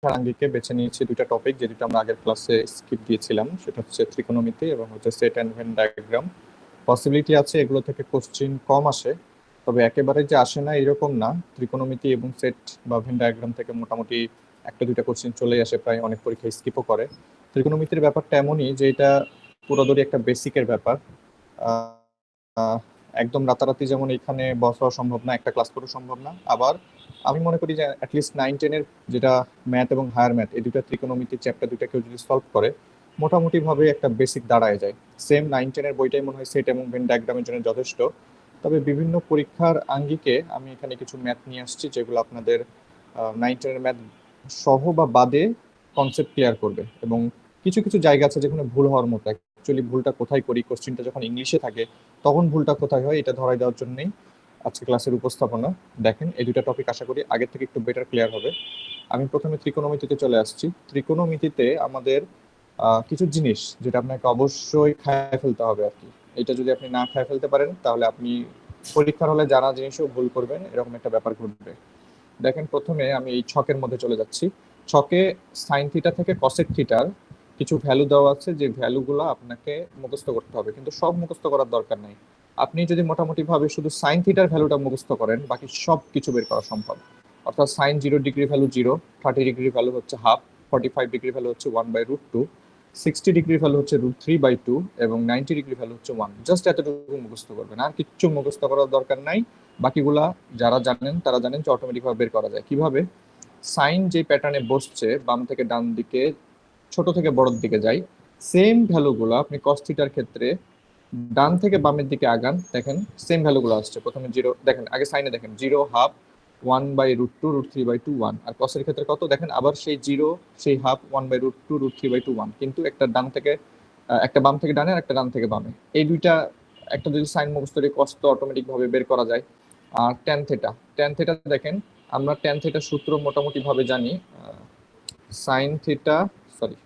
আঙ্গিকে বেছে নিয়েছি দুইটা টপিক, যে দুটো আমরা আগের ক্লাসে স্কিপ দিয়েছিলাম। সেটা হচ্ছে ত্রিকোণমিতি এবং হচ্ছে set and Venn diagram. Possibility আছে এগুলো থেকে কোশ্চিন কম আসে, তবে একেবারে যে আসে না এরকম না। ত্রিকোণমিতি এবং সেট বা ভেন ডায়াগ্রাম থেকে মোটামুটি একটা দুইটা কোশ্চিন চলেই আসে, প্রায় অনেক পরীক্ষায় স্কিপও করে। ত্রিকোণমিতির ব্যাপারটা এমনই যে এটা পুরোদরি একটা বেসিকের ব্যাপার। আহ, একদম রাতারাতি যেমন এখানে বসা সম্ভব না, একটা ক্লাস করা সম্ভব না। আবার আমি মনে করি যে অ্যাটলিস্ট 9-10-এর যেটা ম্যাথ এবং হায়ার ম্যাথ, এই দুটো ত্রিকোণমিতির চ্যাপ্টার দুটা কেউ যদি সলভ করে মোটামুটি ভাবে একটা বেসিক দাঁড়ায় যায়। সেম 9-10-এর বইটাই মনে হয় সেট এবং ভেন ডায়াগ্রামের জন্য যথেষ্ট। তবে বিভিন্ন পরীক্ষার আঙ্গিকে আমি এখানে কিছু ম্যাথ নিয়ে আসছি, যেগুলো আপনাদের 9-10-এর ম্যাথ সহ বা বাদে কনসেপ্ট ক্লিয়ার করবে। এবং কিছু কিছু জায়গা আছে যেখানে ভুল হওয়ার মতো। অ্যাকচুয়ালি ভুলটা কোথায় করি, কোশ্চেনটা যখন ইংলিশে থাকে তখন ভুলটা কোথায় হয়, এটা ধরাই দেওয়ার জন্যই আজকে ক্লাসের উপস্থাপনা। দেখেন এই দুটা টপিক আশা করি আগের থেকে একটু বেটার ক্লিয়ার হবে। আমি প্রথমে ত্রিকোণমিতিতে চলে আসছি। ত্রিকোণমিতিতে আমাদের কিছু জিনিস যেটা আপনাকে অবশ্যই খায় ফেলতে হবে আর কি। এটা যদি আপনি না খায় ফেলতে পারেন তাহলে আপনি পরীক্ষার হলে জানা জিনিসও ভুল করবেন, এরকম একটা ব্যাপার ঘটবে। দেখেন প্রথমে আমি এই ছকের মধ্যে চলে যাচ্ছি। ছকে সাইন থিটা থেকে কসেক থিটার কিছু ভ্যালু দেওয়া আছে, যে ভ্যালুগুলো আপনাকে মুখস্থ করতে হবে, কিন্তু সব মুখস্থ করার দরকার নেই। আপনি যদি মোটামুটি ভাবে শুধু সাইন থিটার ভ্যালুটা মুখস্থ করেন বাকি সব কিছু বের করা সম্ভব। অর্থাৎ sine 0 degree value 0, 30 degree value হচ্ছে হাফ, 45 ডিগ্রি ভ্যালু হচ্ছে 1/√2, 60 ডিগ্রি ভ্যালু হচ্ছে √3/2 এবং 90 ডিগ্রি ভ্যালু হচ্ছে 1। জাস্ট এতটুকু মুখস্থ করবেন, আর কিচ্ছু মুখস্থ করার দরকার নাই। বাকিগুলা যারা জানেন তারা জানেন যে অটোমেটিক ভাবে বের করা যায় কিভাবে। সাইন যে প্যাটার্নে বসছে বাম থেকে ডান দিকে, ছোট থেকে বড়র দিকে যায়, সেম ভ্যালুগুলো আপনি কস থিটার ক্ষেত্রে ডান থেকে বামের দিকে আগান, দেখেন সেম ভ্যালুগুলো আসছে। প্রথমে 0 দেখেন, আগে সাইনে দেখেন 0, হাফ, 1/√2, √3/2, 1। আর কসের ক্ষেত্রে কত দেখেন, আবার সেই 0, সেই হাফ, 1/√2, √3/2, 1। কিন্তু একটা ডান থেকে একটা বাম থেকে ডানে আর একটা ডান থেকে বামে, এই দুইটা একটা যদি সাইন মুখস্থ করি কস তো অটোমেটিক ভাবে বের করা যায়। আর ট্যান থেটা দেখেন, আমরা ট্যান থেটার সূত্র মোটামুটি ভাবে জানি। Sine theta sorry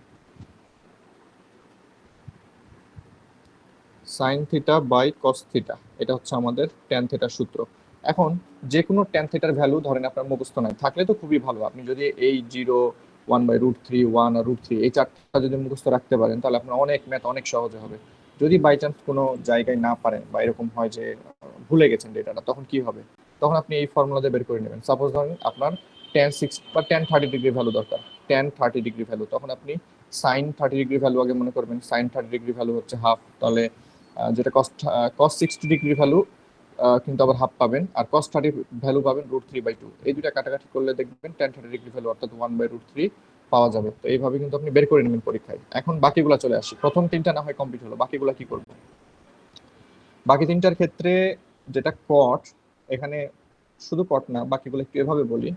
sine theta by cos theta, এটা হচ্ছে আমাদের ট্যান থিটার সূত্র। এখন যে কোনো ট্যান থিটার ভ্যালু ধরেন আপনার মুখস্থ নাই, থাকলে তো খুবই ভালো। আপনি যদি এই 0, 1/√3, 1 আর √3 এই চারটা যদি মুখস্থ রাখতে পারেন তাহলে আপনার অনেক ম্যাথ অনেক সহজে হবে। যদি বাই চান্স কোনো জায়গায় না পারেন বা এরকম হয় যে ভুলে গেছেন ডেটাটা, তখন কি হবে? তখন আপনি এই ফর্মুলাতে বের করে নেবেন। সাপোজ ধরেন আপনার tan 6 বা tan 30 ডিগ্রি ভ্যালু দরকার, tan 30 ডিগ্রি ভ্যালু, তখন আপনি সাইন 30 ডিগ্রি ভ্যালু আগে মনে করবেন। সাইন 30 ডিগ্রি ভ্যালু হচ্ছে হাফ, তাহলে যেটা কস 60 ডিগ্রি ভ্যালু কিন্তু আবার হাফ পাবেন, আর কস 30 ভ্যালু পাবেন √3/2। এই দুটা কাটাকাটি করলে দেখবেন tan 30 ডিগ্রি ভ্যালু অর্থাৎ 1/√3 পাওয়া যাবে। তো এইভাবে কিন্তু আপনি বের করে নেবেন পরীক্ষায়। এখন বাকিগুলা চলে আসি। প্রথম তিনটা না হয় কমপ্লিট হলো, বাকিগুলা কি করবো? বাকি তিনটার ক্ষেত্রে যেটা কট, এখানে শুধু কট না, বাকিগুলো একটু এভাবে বলি।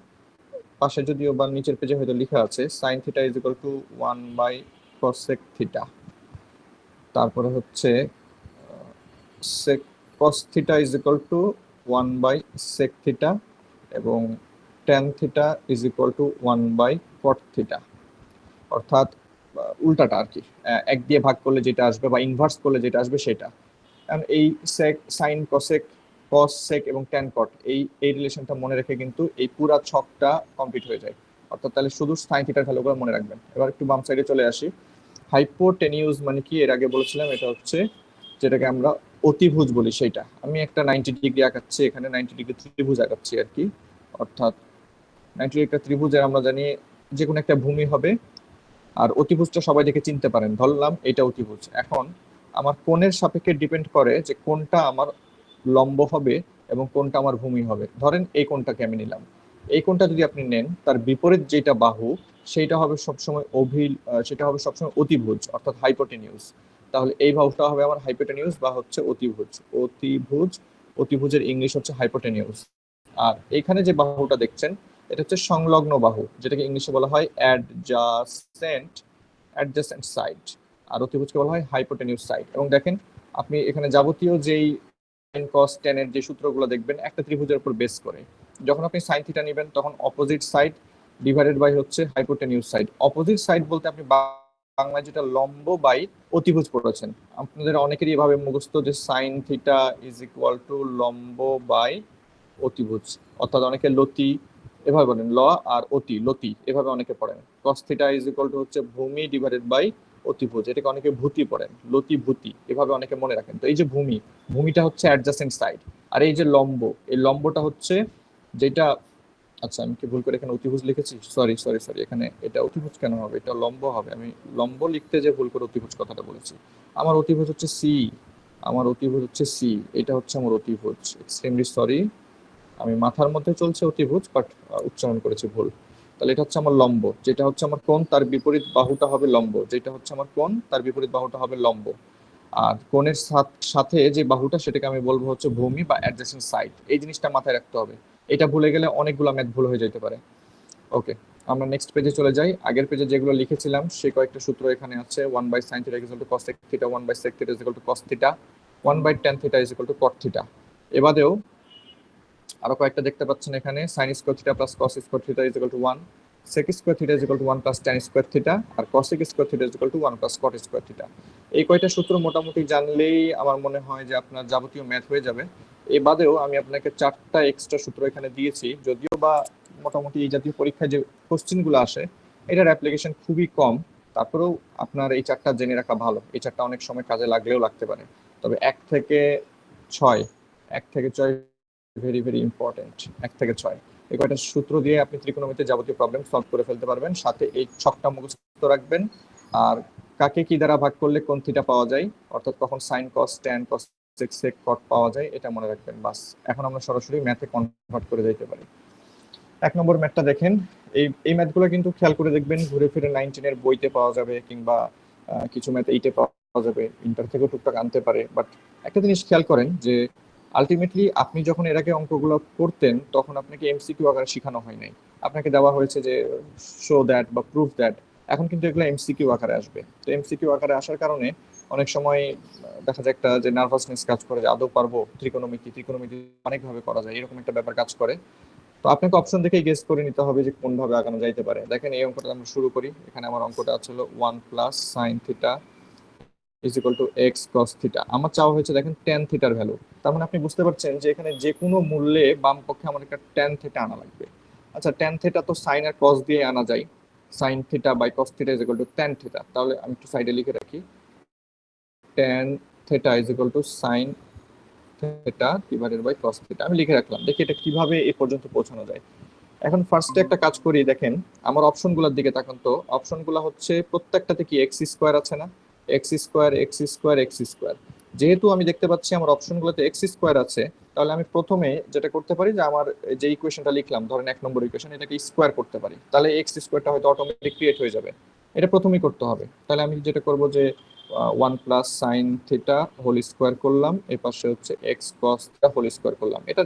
পাশে যদিও বা নিচের পেজে হয়তো লেখা আছে sine theta is equal two 1/cosec theta. তারপরে হচ্ছে sec cos theta is equal two 1/sec theta এবং tan theta is equal two 1/cot theta. অর্থাৎ উল্টাটা আর কি, এক দিয়ে ভাগ করলে যেটা আসবে বা ইনভার্স করলে যেটা আসবে সেটা। কারণ এই সেক, সাইন, কসেক, কস, সেক এবং ট্যান কট, এই রিলেশনটা মনে রেখে কিন্তু এই পুরা ছকটা কমপ্লিট হয়ে যায়। অর্থাৎ তাহলে শুধু সাইন থিটার ভ্যালুগুলো মনে রাখবেন। এবার একটু বাম সাইডে চলে আসি। হাইপোটেনিউজ মানে কি এর আগে বলেছিলাম, এটা হচ্ছে যেটাকে আমরা অতিভুজ বলি সেইটা। আমি একটা 90 ডিগ্রি আঁকাচ্ছি, এখানে 90 ডিগ্রি ত্রিভুজ আঁকাচ্ছি আর কি। অর্থাৎ 90 ডিগ্রি একটা ত্রিভুজের আমরা জানি যে কোনো একটা ভূমি হবে, আর অতিভুজটা সবাই দেখে চিনতে পারেন, ধরলাম এটা অতিভুজ। এখন আমার কোণের সাপেক্ষে ডিপেন্ড করে যে কোনটা আমার লম্ব হবে এবং কোনটা আমার ভূমি হবে। ধরেন এই কোণটাকে আমি নিলাম, এই কোণটা যদি আপনি নেন তার বিপরীত যেটা বাহু সেইটা হবে সবসময় সেটা হবে সবসময় অতিভুজ অর্থাৎ হাইপোটেনিউজ। তাহলে এই বাহুটা হবে আমার হাইপোটেনিউজ বা হচ্ছে অতিভুজ। অতিভুজ, অতিভুজের ইংলিশ হচ্ছে হাইপোটেনিউজ। আর এইখানে যে বাহুটা দেখছেন এটা হচ্ছে সংলগ্ন বাহু, যেটাকে ইংলিশে বলা হয় অ্যাডজাসেন্ট সাইড। আর অতিভুজকে বলা হয় হাইপোটেনিউজ সাইড। এবং দেখেন আপনি এখানে যাবতীয় যেই সাইন কস ট্যান এর যে সূত্রগুলো দেখবেন একটা ত্রিভুজের উপর বেস করে। যখন আপনি সাইন থিটা নেবেন তখন অপোজিট সাইড ডিভাইডেড বাই হচ্ছে হাইপোটেনিউজ সাইড। অপোজিট সাইড বলতে আপনি বাংলায় যেটা লম্ব বাই অতিভুজ পড়েছেন, আপনাদের অনেকেরই এভাবে মুখস্থ যে sine theta is equal two লম্ব বাই অতিভুজ। অর্থাৎ অনেকে লতি এভাবে বলেন ল আর অতি লতি, এভাবে অনেকে পড়েন। কস থিটা ইজ ইকুয়াল টু হচ্ছে ভূমি ডিভাইডেড বাই অতিভুজ, এটাকে অনেকে ভূতি পড়েন, লতি ভূতি এভাবে অনেকে মনে রাখেন। তো এই যে ভূমি, ভূমিটা হচ্ছে অ্যাডজাসেন্ট সাইড, আর এই যে লম্ব, এই লম্বটা হচ্ছে যেটা, আচ্ছা আমি কি ভুল করে এখানে অতিভুজ লিখেছি, সরি সরি সরি, এখানে এটা অতিভুজ কেন হবে, এটা লম্ব হবে, আমি লম্ব লিখতে যে ভুল করে অতিভুজ কথাটা বলেছি। আমার অতিভুজ হচ্ছে সি, আমার অতিভুজ হচ্ছে সি, এটা হচ্ছে আমার অতিভুজ, এক্সট্রিমলি সরি, আমি মাথার মধ্যে চলছে অতিভুজ বাট উচ্চারণ করেছি ভুল। তাহলে এটা হচ্ছে আমার লম্ব, যেটা হচ্ছে আমার কোণ তার বিপরীত বাহুটা হবে লম্ব, যেটা হচ্ছে আমার কোণ তার বিপরীত বাহুটা হবে লম্ব। আর কোণের সাথে যে বাহুটা সেটাকে আমি বলবো হচ্ছে ভূমি বা অ্যাডজেসেন্ট সাইড, এই জিনিসটা মাথায় রাখতে হবে। এটা ভুলে গেলে অনেকগুলো ম্যাথ ভুল হয়ে যেতে পারে। ওকে, আমরা নেক্সট পেজে চলে যাই। আগের পেজে যেগুলো লিখেছিলাম সেই কয়েকটা সূত্র এখানে আছে। 1/sin θ equal to cos θ, 1/sec θ equal to cos θ, 1/tan θ equal to cot θ। এবারেও আরো কয়েকটা দেখতে পাচ্ছেন এখানে, sin square theta plus cos square theta is equal to 1, sec square theta is equal to 1 plus tan square theta, আর cosec square theta is equal to 1 plus cot square theta. এই কয়টা সূত্র মোটামুটি জানলেই আমার মনে হয় যে আপনার যাবতীয় ম্যাথ হয়ে যাবে। এই বাদেও আমি আপনাকে 4টা এক্সট্রা সূত্র এখানে দিয়েছি, যদিও বা মোটামুটি এই জাতীয় পরীক্ষায় যে কোশ্চেনগুলো আসে এটার অ্যাপ্লিকেশন খুবই কম, তারপরেও আপনার এই 4টা জেনে রাখা ভালো। এই 4টা অনেক সময় কাজে লাগলেও লাগতে পারে। তবে 6, 1 থেকে 6 ভেরি ভেরি ইম্পর্টেন্ট। 1 থেকে 6 এই কয়টা সূত্র দিয়ে আপনি ত্রিকোণমিতিতে যাবতীয় প্রবলেম সলভ করে ফেলতে পারবেন। সাথে এই ছকটা মুখস্থ রাখবেন, আর কাকে কি দ্বারা ভাগ করলে কোন থিটা পাওয়া যায়, অর্থাৎ কখন সাইন কস ট্যান কস সেক সেক কট পাওয়া যায়, এটা মনে রাখবেন। বাস, এখন আমরা সরাসরি ম্যাথে কনভার্ট করে দিতে পারি। 1 নম্বর ম্যাথটা দেখেন। এই ম্যাথগুলো কিন্তু খেয়াল করে দেখবেন, ঘুরে ফিরে 19 এর বইতে পাওয়া যাবে, কিংবা কিছু ম্যাথ 8-এ পাওয়া যাবে, ইন্টার থেকেও টুকটাক আনতে পারে। বাট একটা জিনিস খেয়াল করেন যে আলটিমেটলি আপনি যখন এর আগে অঙ্কগুলো করতেন তখন আপনাকে এমসিকিউ আকারে শেখানো হয় নাই, আপনাকে দেওয়া হয়েছে যে শো দ্যাট বা প্রুফ দ্যাট। এখন কিন্তু এগুলো এমসিকিউ আকারে আসবে। তো এমসিকিউ আকারে আসার কারণে অনেক সময় দেখা যায় একটা যে নার্ভাসনেস কাজ করে, যে আদৌ পারবো, ত্রিকোণমিতি অনেকভাবে করা যায়, এরকম একটা ব্যাপার কাজ করে। তো আপনাকে অপশন দেখেই গেস করে নিতে হবে যে কোন ভাবে আগানো যাইতে পারে। দেখেন এই অঙ্কটা আমরা শুরু করি। এখানে আমার অঙ্কটা ছিল 1 plus sine theta is equal two x cos theta. আমার চাওয়া হয়েছে দেখেন ট্যান থিটার ভ্যালু। তার মানে আপনি বুঝতে পারছেন যে এখানে যে কোনো মূল্যে বাম পক্ষে আমার একটা ট্যান থিটা আনা লাগবে। আচ্ছা, ট্যান থিটা তো সাইন আর কস দিয়ে আনা যায়, sine theta by cos theta is equal to tan theta. তাহলে আমি একটু সাইডে লিখে রাখি, tan theta is equal to sine theta divided by cos theta. আমি লিখে রাখলাম, দেখি এটা কিভাবে এই পর্যন্ত পৌঁছানো যায়। এখন ফার্স্টে একটা কাজ করি, দেখেন আমার অপশনগুলোর দিকে তাকান। তো অপশনগুলো হচ্ছে প্রত্যেকটাতে কি এক্স স্কোয়ার আছে না, x square x square x square. যেহেতু আমি দেখতে পাচ্ছি আমার অপশনগুলোতে এক্স স্কোয়ার আছে, তাহলে আমি প্রথমে যেটা করতে পারি যে আমার যে ইকুয়েশনটা লিখলাম, ধরেন 1 নম্বর ইকুয়েশন, এটাকে স্কোয়ার করতে পারি, তাহলে এক্স স্কোয়ারটা হয়তো অটোমেটিক ক্রিয়েট হয়ে যাবে। এটা প্রথমেই করতে হবে। তাহলে আমি যেটা করব যে 1 plus sine theta whole square করলাম, এই পাশে হচ্ছে x cos theta whole square করলাম। এটা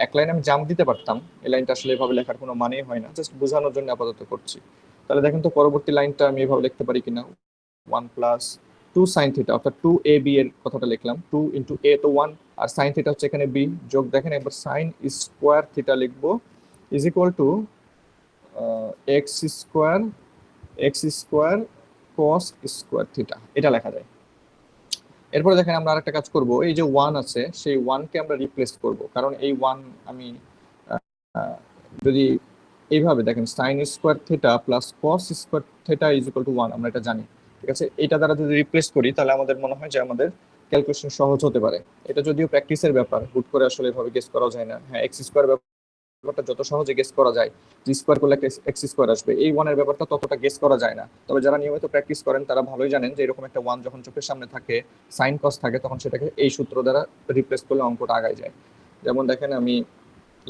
এক লাইন আমি জাম্প দিতে পারতাম, এই লাইনটা আসলে এভাবে লেখার কোনো মানেই হয় না, জাস্ট বোঝানোর জন্য আপাতত করছি। তাহলে দেখেন তো পরবর্তী লাইনটা আমি এভাবে লিখতে পারি কিনা, 1 প্লাস 2 সাইন থিটা, অর্থাৎ 2ab এর কথাটা লিখলাম, 2 ইন্টু a তো 1, আর সাইন থিটা হচ্ছে এখানে b, যোগ দেখেন একবার সাইন স্কোয়ার থিটা লিখবো is equal two x square cos square theta, এটা লেখা যায়। এরপরে দেখেন আমরা আরেকটা কাজ করব, এই যে 1 আছে সেই 1কে আমরা রিপ্লেস করব, কারণ এই 1 আমি যদি এইভাবে দেখেন sign square theta plus cos square theta is equal to 1, আমরা এটা জানি, ঠিক আছে। এটা দ্বারা যদি রিপ্লেস করি তাহলে আমাদের মনে হয় যে আমাদের ক্যালকুলেশন সহজ হতে পারে। এটা যদিও প্র্যাকটিসের ব্যাপার, হুট করে আসলে এভাবে গেস করা যায় না। হ্যাঁ, এক্স স্কোয়ার ব্যাপারটা যত সহজে গেস করা যায়, জি স্কোয়ার করলে এক্স স্কোয়ার আসবে, এই 1 এর ব্যাপারটা ততটা গেস করা যায় না। তবে যারা নিয়মিত প্র্যাকটিস করেন তারা ভালোই জানেন যে এরকম একটা 1 যখন চোখের সামনে থাকে, সাইন কস থাকে, তখন সেটাকে এই সূত্র দ্বারা রিপ্লেস করলে অঙ্কটা আগায় যায়। যেমন দেখেন আমি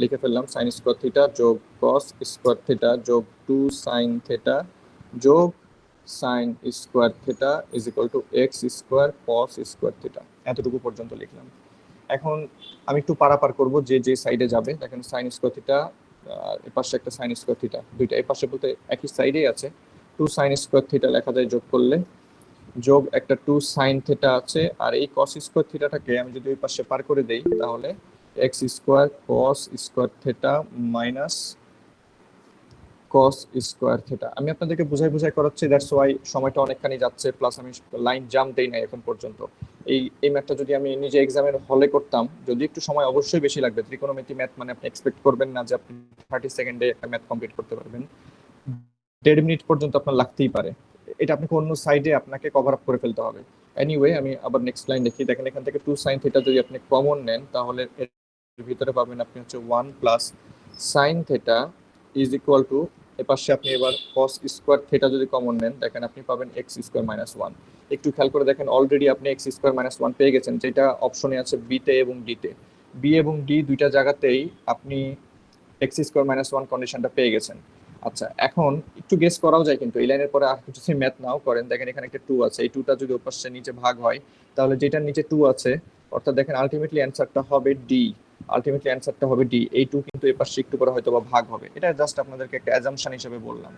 লিখে ফেললাম সাইন স্কোয়ার থিটা যোগ কস স্কোয়ার থিটা যোগ 2 সাইন থিটা যোগ sign square theta is equal two x square cos square theta, এতটুকু পর্যন্ত লিখলাম। এখন আমি একটু পারাপার করব, যে যে সাইডে যাবে দেখেন সাইন স্কোয়ার থিটা, এর পাশে একটা সাইন স্কোয়ার থিটা, দুইটা এই পাশে বলতে একই সাইডেই আছে। 2 সাইন স্কোয়ার থিটা লেখা যায় যোগ করলে, যোগ একটা 2 সাইন থিটা আছে, আর এই কস স্কোয়ার থিটাটাকে আমি যদি ওই পাশে পার করে দেই তাহলে x square cos square theta minus cos square theta. আমি আপনাদেরকে বুঝাই করাচ্ছি, দ্যাটস ওয়াই সময়টা অনেকখানি যাচ্ছে, প্লাস আমি লাইন জাম্প দেই না এখন পর্যন্ত। এই ম্যাথটা যদি আমি নিজে এক্সামের হলে করতাম, যদি একটু সময় অবশ্যই বেশি লাগবে, ত্রিকোণমিতি ম্যাথ মানে আপনি এক্সপেক্ট করবেন না যে আপনি 30 সেকেন্ডে একটা ম্যাথ কমপ্লিট করতে পারবেন। 1.5 মিনিট পর্যন্ত আপনার লাগতেই পারে। এটা আপনাকে অন্য সাইডে আপনাকে কভার আপ করে ফেলতে হবে। এনিওয়ে, আমি আবার নেক্সট লাইন দেখি। দেখেন এখান থেকে 2 sin থিটা যদি আপনি কমন নেন, তাহলে এর ভিতরে পাবেন আপনি হচ্ছে 1 plus sin theta is equal two, এপাশে আপনি এবার cos স্কোয়ার থিটা যদি কমন নেন, দেখেন আপনি পাবেন x স্কোয়ার মাইনাস 1। একটু খেয়াল করে দেখেন, অলরেডি আপনি x স্কোয়ার মাইনাস 1 পেয়ে গেছেন, যেটা অপশনে আছে b তে এবং d তে। b এবং d দুইটা জায়গাতেই আপনি x স্কোয়ার মাইনাস 1 কন্ডিশনটা পেয়ে গেছেন। আচ্ছা, এখন একটু গেস করাও যায়, কিন্তু এই লাইনের পরে আর কিছু ম্যাথ নাও করেন। দেখেন এখানে একটা 2 আছে, এই 2টা যদি ওপাশে নিচে ভাগ হয়, তাহলে যেটার নিচে 2 আছে, অর্থাৎ দেখেন আলটিমেটলি অ্যান্সারটা হবে ডি। আলটিমেটলি অ্যান্সারটা হবে ডি। এই 2 কিন্তু এপাশে একটু পরে হয়তো বা ভাগ হবে। এটা জাস্ট আপনাদেরকে একটা অ্যাজাম্পশন হিসেবে বললাম।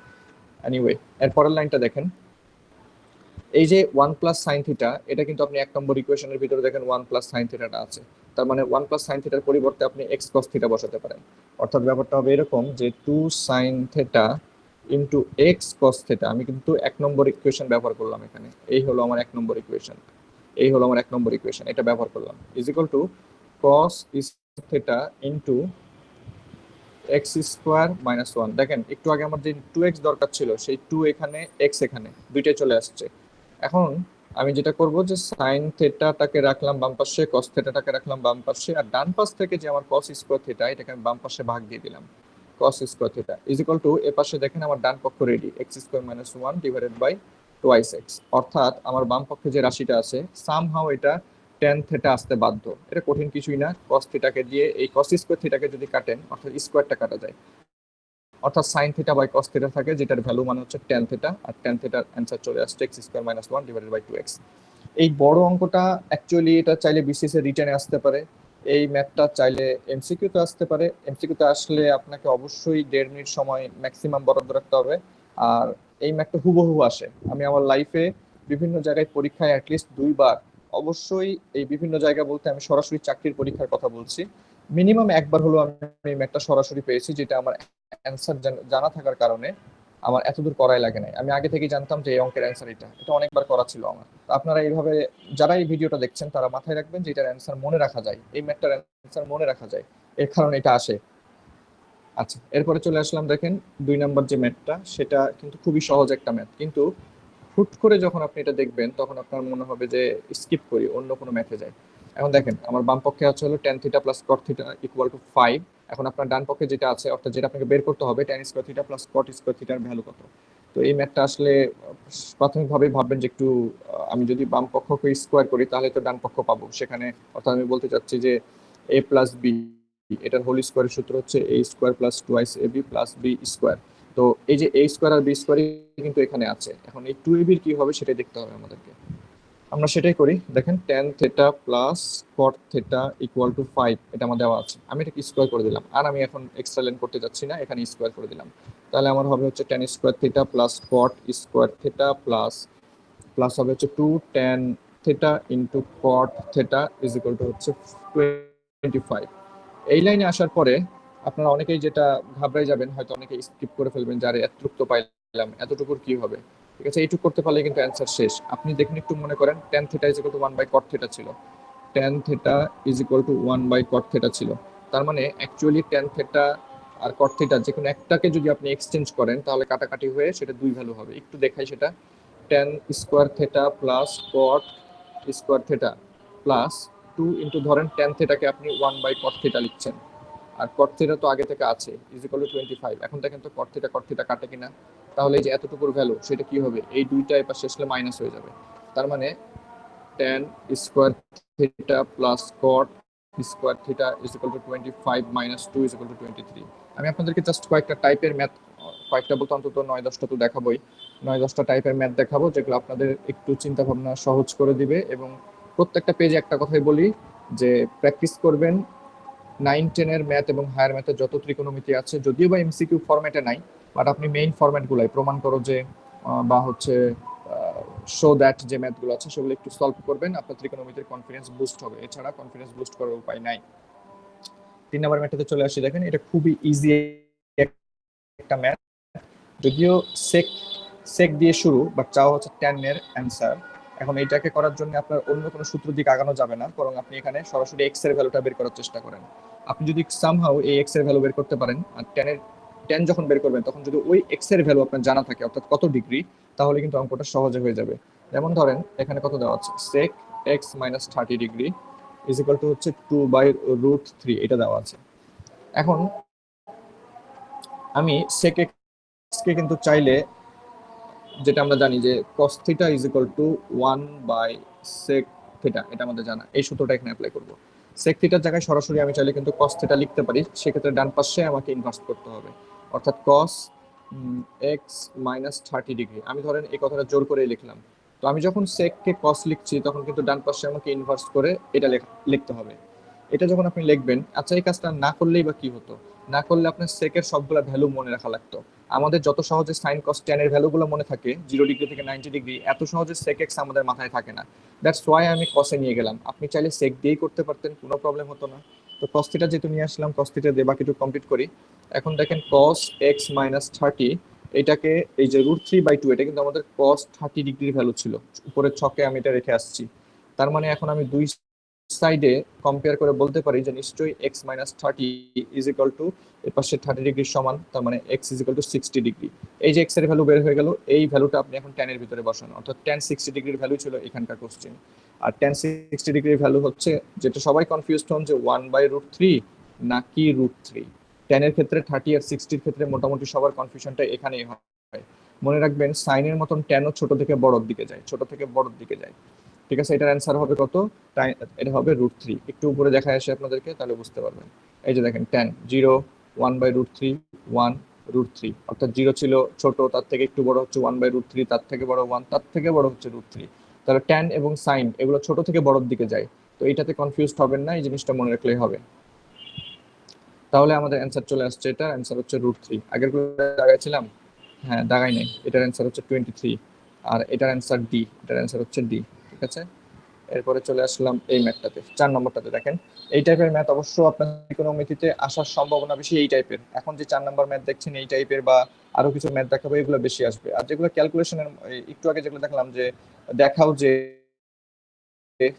এনিওয়ে, এর পরের লাইনটা দেখেন। এই যে 1 প্লাস সাইন থিটা, এটা কিন্তু আপনি 1 নম্বর ইকুয়েশনের ভিতরে দেখেন 1 প্লাস সাইন থিটাটা আছে। তার মানে 1 প্লাস সাইন থিটার পরিবর্তে আপনি এক্স কস থিটা বসাতে পারেন। অর্থাৎ ব্যাপারটা হবে এরকম যে 2 sine theta into x cos theta. আমি কিন্তু 1 নম্বর ইকুয়েশন ব্যবহার করলাম এখানে। এই হলো আমার 1 নম্বর ইকুয়েশন। এই হলো আমার 1 নম্বর ইকুয়েশন, এটা ব্যবহার করলাম। Is equal to cos theta into x square minus 1। দেখেন একটু আগে আমার যে 2x দরকার ছিল, সেই 2 এখানে, x এখানে, দুইটাই চলে আসছে। এখন আমি যেটা করব যে সাইন থেটাটাকে রাখলাম বাম পাশে, কস থেটাটাকে রাখলাম বাম পাশে, আর ডান পাশ থেকে যে আমার কস স্কোয়ার থিটা, এটাকে আমি বাম পাশে ভাগ দিয়ে দিলাম। Cos square theta is equal to, এ পাশে দেখেন আমার ডান পক্ষ ready, X square minus 1 divided by twice X. অর্থাৎ আমার বাম পক্ষে যে রাশিটা আছে, সামহাও এটা টেন থেটা আসতে বাধ্য। এটা কঠিন কিছুই না। কস থিটাকে দিয়ে এই কস স্কোয়ার থিটাকে যদি কাটেন, অর্থাৎ স্কোয়ারটা কাটা যায়, অর্থাৎ sine theta by cos theta থাকে, যেটার ভ্যালু মানে হচ্ছে টেন থিটা, আর টেন থিটার অ্যান্সার চলে আসছে x square minus 1 divided by 2x। এই বড় অঙ্কটা অ্যাকচুয়ালি এটা চাইলে বিসিএস এর রিটেনে আসতে পারে, এই ম্যাথটা চাইলে এমসিকিউ তে আসতে পারে। এমসিকিউ তে আসলে আপনাকে অবশ্যই 1.5 মিনিট সময় ম্যাক্সিমাম বরাদ্দ রাখতে হবে। আর এই ম্যাথটা হুবহু আসে। আমি আমার লাইফে বিভিন্ন জায়গায় পরীক্ষায় অ্যাটলিস্ট 2বার, অবশ্যই এই বিভিন্ন জায়গা বলতে আমি সরাসরি চাকরির পরীক্ষার কথা বলছি, মিনিমাম একবার হলো আমি এই ম্যাথটা সরাসরি পেয়েছি, যেটা আমার অ্যান্সার জানা থাকার কারণে আমার এতদূর করাই লাগে নাই। আমি আগে থেকেই জানতাম যে এই অঙ্কের অ্যান্সার এটা, এটা অনেকবার করা ছিল আমার। তো আপনারা এইভাবে যারা এই ভিডিওটা দেখছেন, তারা মাথায় রাখবেন যে এটার অ্যান্সার মনে রাখা যায়, এই ম্যাথটার অ্যান্সার মনে রাখা যায়, এর কারণে এটা আসে। আচ্ছা, এরপরে চলে আসলাম। দেখেন 2 নম্বর যে ম্যাথটা, সেটা কিন্তু খুবই সহজ একটা ম্যাথ, কিন্তু হুট করে যখন আপনি এটা দেখবেন, তখন আপনার মনে হবে যে স্কিপ করি, অন্য কোনো ম্যাথে যাই। এখন দেখেন আমার বাম পক্ষে আছে হলো tan theta plus cot theta equal to 5। এখন আপনার ডান পক্ষে যেটা আছে, অর্থাৎ যেটা আপনাকে বের করতে হবে, tan square theta plus cot square থিটার ভ্যালু কত। তো এই ম্যাথটা আসলে প্রাথমিকভাবেই ভাববেন যে একটু আমি যদি বাম পক্ষকে স্কোয়ার করি, তাহলে তো ডান পক্ষ পাবো সেখানে। অর্থাৎ আমি বলতে চাচ্ছি যে এ প্লাস বি, এটার হোল স্কোয়ারের সূত্র হচ্ছে এ square plus twice A B plus B square. তো এই যে এ স্কোয়ার আর বি স্কোয়ার কিন্তু এখানে আছে। এখন এই 2ab কি হবে সেটাই দেখতে হবে আমাদেরকে। আমরা সেটাই করি। দেখেন tan theta plus cot theta equal to 5, এটা আমার দেওয়া আছে। আমি এটাকে স্কোয়ার করে দিলাম, আর আমি এখন এক্সট্রা লাইন করতে যাচ্ছি না, এখানে স্কোয়ার করে দিলাম। তাহলে আমার হবে হচ্ছে tan square theta plus cot square theta plus plus হবে হচ্ছে 2 tan theta into cot theta is equal two হচ্ছে 25। এই লাইনে আসার পরে আপনারা অনেকেই যেটা ঘাবড়াই যাবেন, হয়তো অনেকে স্কিপ করে ফেলবেন, যারে এতটুকু তো পাইলাম, এতটুকুর কি হবে। ঠিক আছে, এইটুকু করতে পারলে কিন্তু অ্যান্সার শেষ। আপনি দেখুন, একটু মনে করেন tan theta is equal to 1 by cot theta ছিল, tan theta is equal to 1 by cot theta ছিল। তার মানে অ্যাকচুয়ালি tan থিটা আর cot থিটা যে কোনো একটাকে যদি আপনি এক্সচেঞ্জ করেন, তাহলে কাটাকাটি হয়ে সেটা 2 ভ্যালু হবে। একটু দেখাই সেটা। tan square theta plus cot square theta plus 2 into ধরেন tan থিটাকে আপনি 1 বাই cot থিটা লিখছেন, আর cot থিটা তো আগে থেকে আছে, ইজ ইকুয়াল টু 25। এখন দেখেন তো cot থিটা কাটে কিনা। তাহলে এই যে এতটুকুর ভ্যালু, সেটা কি হবে, এই দুইটা এর পাশে আসলে মাইনাস হয়ে যাবে। তার মানে tan square theta plus cot square theta is equal two 25 minus 2 is equal two 23। আমি আপনাদেরকে জাস্ট কয়েকটা টাইপের ম্যাথ, কয়েকটা বলতে অন্তত 9-10টা তো দেখাবোই, 9-10টা টাইপের ম্যাথ দেখাবো, যেগুলো আপনাদের একটু চিন্তা ভাবনা সহজ করে দিবে। এবং প্রত্যেকটা পেজে একটা কথাই বলি, যে প্র্যাকটিস করবেন 9-10-এর ম্যাথ এবং হায়ার ম্যাথের যত ত্রিকোণমিতি আছে, যদিও বা এমসিকিউ ফরম্যাটে নাই, বাট আপনি মেইন ফরম্যাটগুলাই প্রমাণ করো যে বা হচ্ছে শো দ্যাট যে ম্যাথগুলো আছে, সেগুলো একটু সলভ করবেন, আপনার ত্রিকোণমিতির কনফিডেন্স বুস্ট হবে। এছাড়া কনফিডেন্স বুস্ট করার উপায় নাই। 3 নম্বর ম্যাথটাতে চলে আসি। দেখেন এটা খুবই ইজি একটা ম্যাথ, যদিও সেক সেক দিয়ে শুরু, বাট চাওয়া হচ্ছে tan এর অ্যান্সার। এখন এইটাকে করার জন্য আপনার অন্য কোনো সূত্র দিকে আগানো যাবে না, বরং আপনি এখানে সরাসরি এক্স এর ভ্যালুটা বের করার চেষ্টা করেন। আপনি যদি সামহাউ এই এক্স এর ভ্যালু বের করতে পারেন, আর টেন যখন বের করবেন তখন যদি ওই এক্স এর ভ্যালু আপনার জানা থাকে, অর্থাৎ কত ডিগ্রি, তাহলে কিন্তু অঙ্কটা সহজে হয়ে যাবে। যেমন ধরেন এখানে কত দেওয়া আছে, sec x minus 30 degree is equal two হচ্ছে 2/√3, এটা দেওয়া আছে। এখন আমি sec x কে কিন্তু চাইলে, যেটা আমরা জানি যে cos theta is equal two 1/sec theta, এটা আমাদের জানা, এই সূত্রটা এখানে অ্যাপ্লাই করব। sec থিটার জায়গায় সরাসরি আমি চাইলে কিন্তু cos থিটা লিখতে পারি, সেক্ষেত্রে ডান পাশে আমাকে ইনভার্স করতে হবে, অর্থাৎ cos x মাইনাস 30 ডিগ্রি। আমি ধরেন এই কথাটা জোর করে লিখলাম, তো আমি যখন sec কে cos লিখছি তখন কিন্তু ডান পাশে আমাকে ইনভার্স করে এটা লিখতে হবে। এটা যখন আপনি লিখবেন, আচ্ছা এই কাজটা না করলেই বা কি হতো, না করলে আপনার সেকের সবগুলা ভ্যালু মনে রাখা লাগতো। আমাদের যত সহজে সাইন কস ট্যান এর ভ্যালুগুলো মনে থাকে 0 ডিগ্রি থেকে 90 ডিগ্রি, এত সহজে সেক এক্স আমাদের মাথায় থাকে না। দ্যাটস ওয়াই আমি কসে নিয়ে গেলাম। আপনি চাইলে সেক দিয়েই করতে পারতেন, কোনো প্রবলেম হতো না। তো কস থিটা যেহেতু নিয়ে আসলাম, কস থিটা দিয়ে বাকিটুকু কমপ্লিট করি। এখন দেখেন কস এক্স মাইনাস 30, এটাকে এই যে √3/2, এটা কিন্তু আমাদের কস 30 ডিগ্রির ভ্যালু ছিল, উপরের ছকে আমি এটা রেখে আসছি। তার মানে এখন আমি দুই সাইডে কম্পেয়ার করে বলতে পারি যে নিশ্চয়ই x minus 30 is equal two এর পাশে 30 ডিগ্রির সমান, তার মানে x is equal to 60 degree. এই যে x এর ভ্যালু বের হয়ে গেল, এই ভ্যালুটা আপনি এখন tan এর ভিতরে বসান, অর্থাৎ tan 60 ডিগ্রির ভ্যালু ছিল এখানকার কোশ্চেন। আর tan 60 ডিগ্রির ভ্যালু হচ্ছে, যেটা সবাই কনফিউজড হন যে 1/√3 নাকি √3। tan এর ক্ষেত্রে 30 আর 60 ক্ষেত্রে মোটামুটি সবার কনফিউশনটা এখানেই হয়। মনে রাখবেন সাইনের মতন ট্যানও ছোট থেকে বড়র দিকে যায়, ছোট থেকে বড়র দিকে যায়। ঠিক আছে, এটার অ্যান্সার হবে কত, এটা হবে √3। একটু উপরে দেখা আসে আপনাদেরকে, তাহলে বুঝতে পারবেন। এই যে দেখেন tan 0, 1/√3, 1√3, অর্থাৎ 0 ছিল ছোট, তার থেকে একটু বড় হচ্ছে 1/√3, তার থেকে বড় 1, তার থেকে বড় হচ্ছে √3। তাহলে tan এবং সাইন এগুলো ছোট থেকে বড়র দিকে যায়, তো এইটাতে কনফিউজড হবেন না, এই জিনিসটা মনে রাখলেই হবে। তাহলে আমাদের অ্যান্সার চলে আসছে, এটা অ্যান্সার হচ্ছে √3। আগের দাগাইছিলাম, হ্যাঁ দাগাই নাই, এটার অ্যান্সার হচ্ছে 23, আর এটার অ্যান্সার ডি, এটার অ্যান্সার হচ্ছে ডি। ঠিক আছে, এরপরে চলে আসলাম এই ম্যাথটাতে, 4 নম্বরটাতে। দেখেন এই টাইপের ম্যাথ অবশ্য আপনার ত্রিকোণমিতিতে আসার সম্ভাবনা বেশি এই টাইপের। এখন যে 4 নম্বর ম্যাথ দেখছেন এই টাইপের বা আরো কিছু ম্যাথ দেখাবো, এগুলো বেশি আসবে। আর যেগুলো ক্যালকুলেশনের, একটু আগে যেগুলো দেখলাম যে দেখাও যে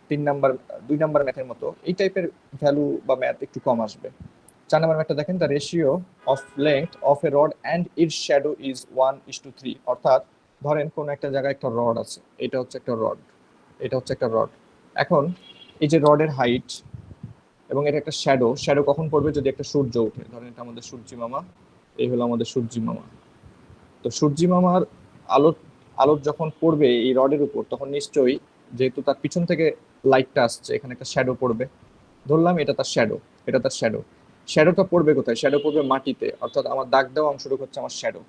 3 নাম্বার 2 নাম্বার ম্যাথের মতো, এই টাইপের ভ্যালু বা ম্যাথ একটু কম আসবে। 4 নম্বর ম্যাথটা দেখেন, the ratio of length of A rod and it's shadow is 1:3। অর্থাৎ ধরেন কোন একটা জায়গায় একটা রড আছে, এটা হচ্ছে একটা রড, এটা হচ্ছে একটা রড। এখন এই যে রডের হাইট এবং এটা একটা শ্যাডো, শ্যাডো কখন পড়বে, যদি একটা সূর্য ওঠে, ধরেন এটা আমাদের সূর্যি মামা, এই হলো আমাদের সূর্যি মামা। তো সূর্যি মামার আলো আলো যখন পড়বে এই রডের উপর, তখন নিশ্চয়ই যেহেতু তার পিছন থেকে লাইটটা আসছে, এখানে একটা শ্যাডো পড়বে। ধরলাম এটা তার শ্যাডো, এটা তার শ্যাডো। শ্যাডোটা পড়বে কোথায়, শ্যাডো পড়বে মাটিতে, অর্থাৎ আমার দাগ দেওয়া অংশটুকু হচ্ছে আমার শ্যাডো।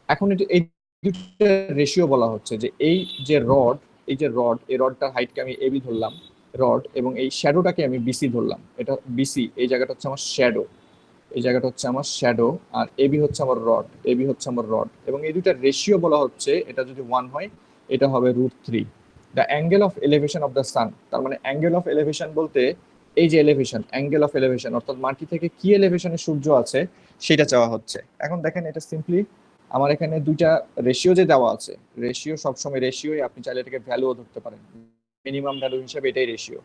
এখন এই দুটো রেশিও বলা হচ্ছে যে এই যে রড, এই যে রড, এই রডটার হাইটকে আমি এবি ধরলাম রড, এবং এই শ্যাডোটাকে আমি বিসি ধরলাম, এটা বিসি, এই জায়গাটা হচ্ছে আমার শ্যাডো, এই জায়গাটা হচ্ছে আমার শ্যাডো, আর এবি হচ্ছে আমার রড, এবি হচ্ছে আমার রড, এবং এই দুইটার রেশিও বলা হচ্ছে, এটা যদি 1 হয় এটা হবে √3। The angle of elevation of the sun, তার মানে অ্যাঙ্গেল অফ এলিভেশন বলতে এই যে এলিভেশন, অ্যাঙ্গেল অফ এলিভেশন, অর্থাৎ মাটি থেকে কি এলিভেশনে সূর্য আছে সেটা চাওয়া হচ্ছে। এখন দেখেন এটা সিম্পলি আমার এখানে দুইটা রেশিও যে দেওয়া আছে, রেশিও সবসময় রেশিওই, আপনি চাইলে এটাকে ভ্যালুও ধরতে পারেন, মিনিমাম ভ্যালু হিসেবে এটাই রেশিও।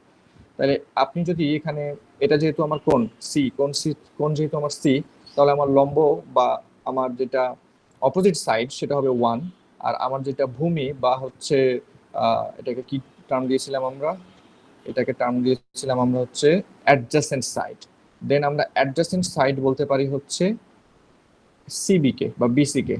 তাহলে আপনি যদি এখানে, এটা যেহেতু আমার কোণ সি, কোণ যেহেতু আমার সি, তাহলে আমার লম্ব বা আমার যেটা অপোজিট সাইড সেটা হবে 1, আর আমার যেটা ভূমি বা হচ্ছে এটাকে কি টার্ম দিয়েছিলাম আমরা, এটাকে টার্ম দিয়েছিলাম আমরা হচ্ছে অ্যাডজাসেন্ট সাইড। দেন আমরা অ্যাডজাসেন্ট সাইড বলতে পারি হচ্ছে সিবি কে বা বিসি কে।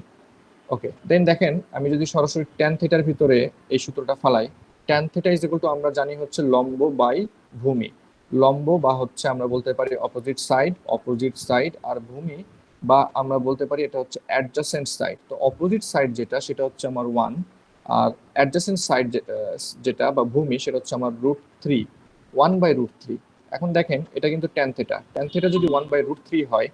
ওকে, দেন দেখেন আমি যদি সরাসরি ট্যান থিটার ভিতরে এই সূত্রটা ফালাই, tan theta is equal two আমরা জানি হচ্ছে লম্ব বাই ভূমি। লম্ব বা হচ্ছে আমরা বলতে পারি অপোজিট সাইড, অপোজিট সাইড, আর ভূমি বা আমরা বলতে পারি এটা হচ্ছে অ্যাডজাসেন্ট সাইড। তো অপোজিট সাইড যেটা সেটা হচ্ছে আমার 1, আর অ্যাডজাসেন্ট সাইড যেটা বা ভূমি সেটা হচ্ছে আমার √3, 1/√3। এখন দেখেন এটা কিন্তু ট্যান থিটা, ট্যান থিটা যদি 1/√3 হয়,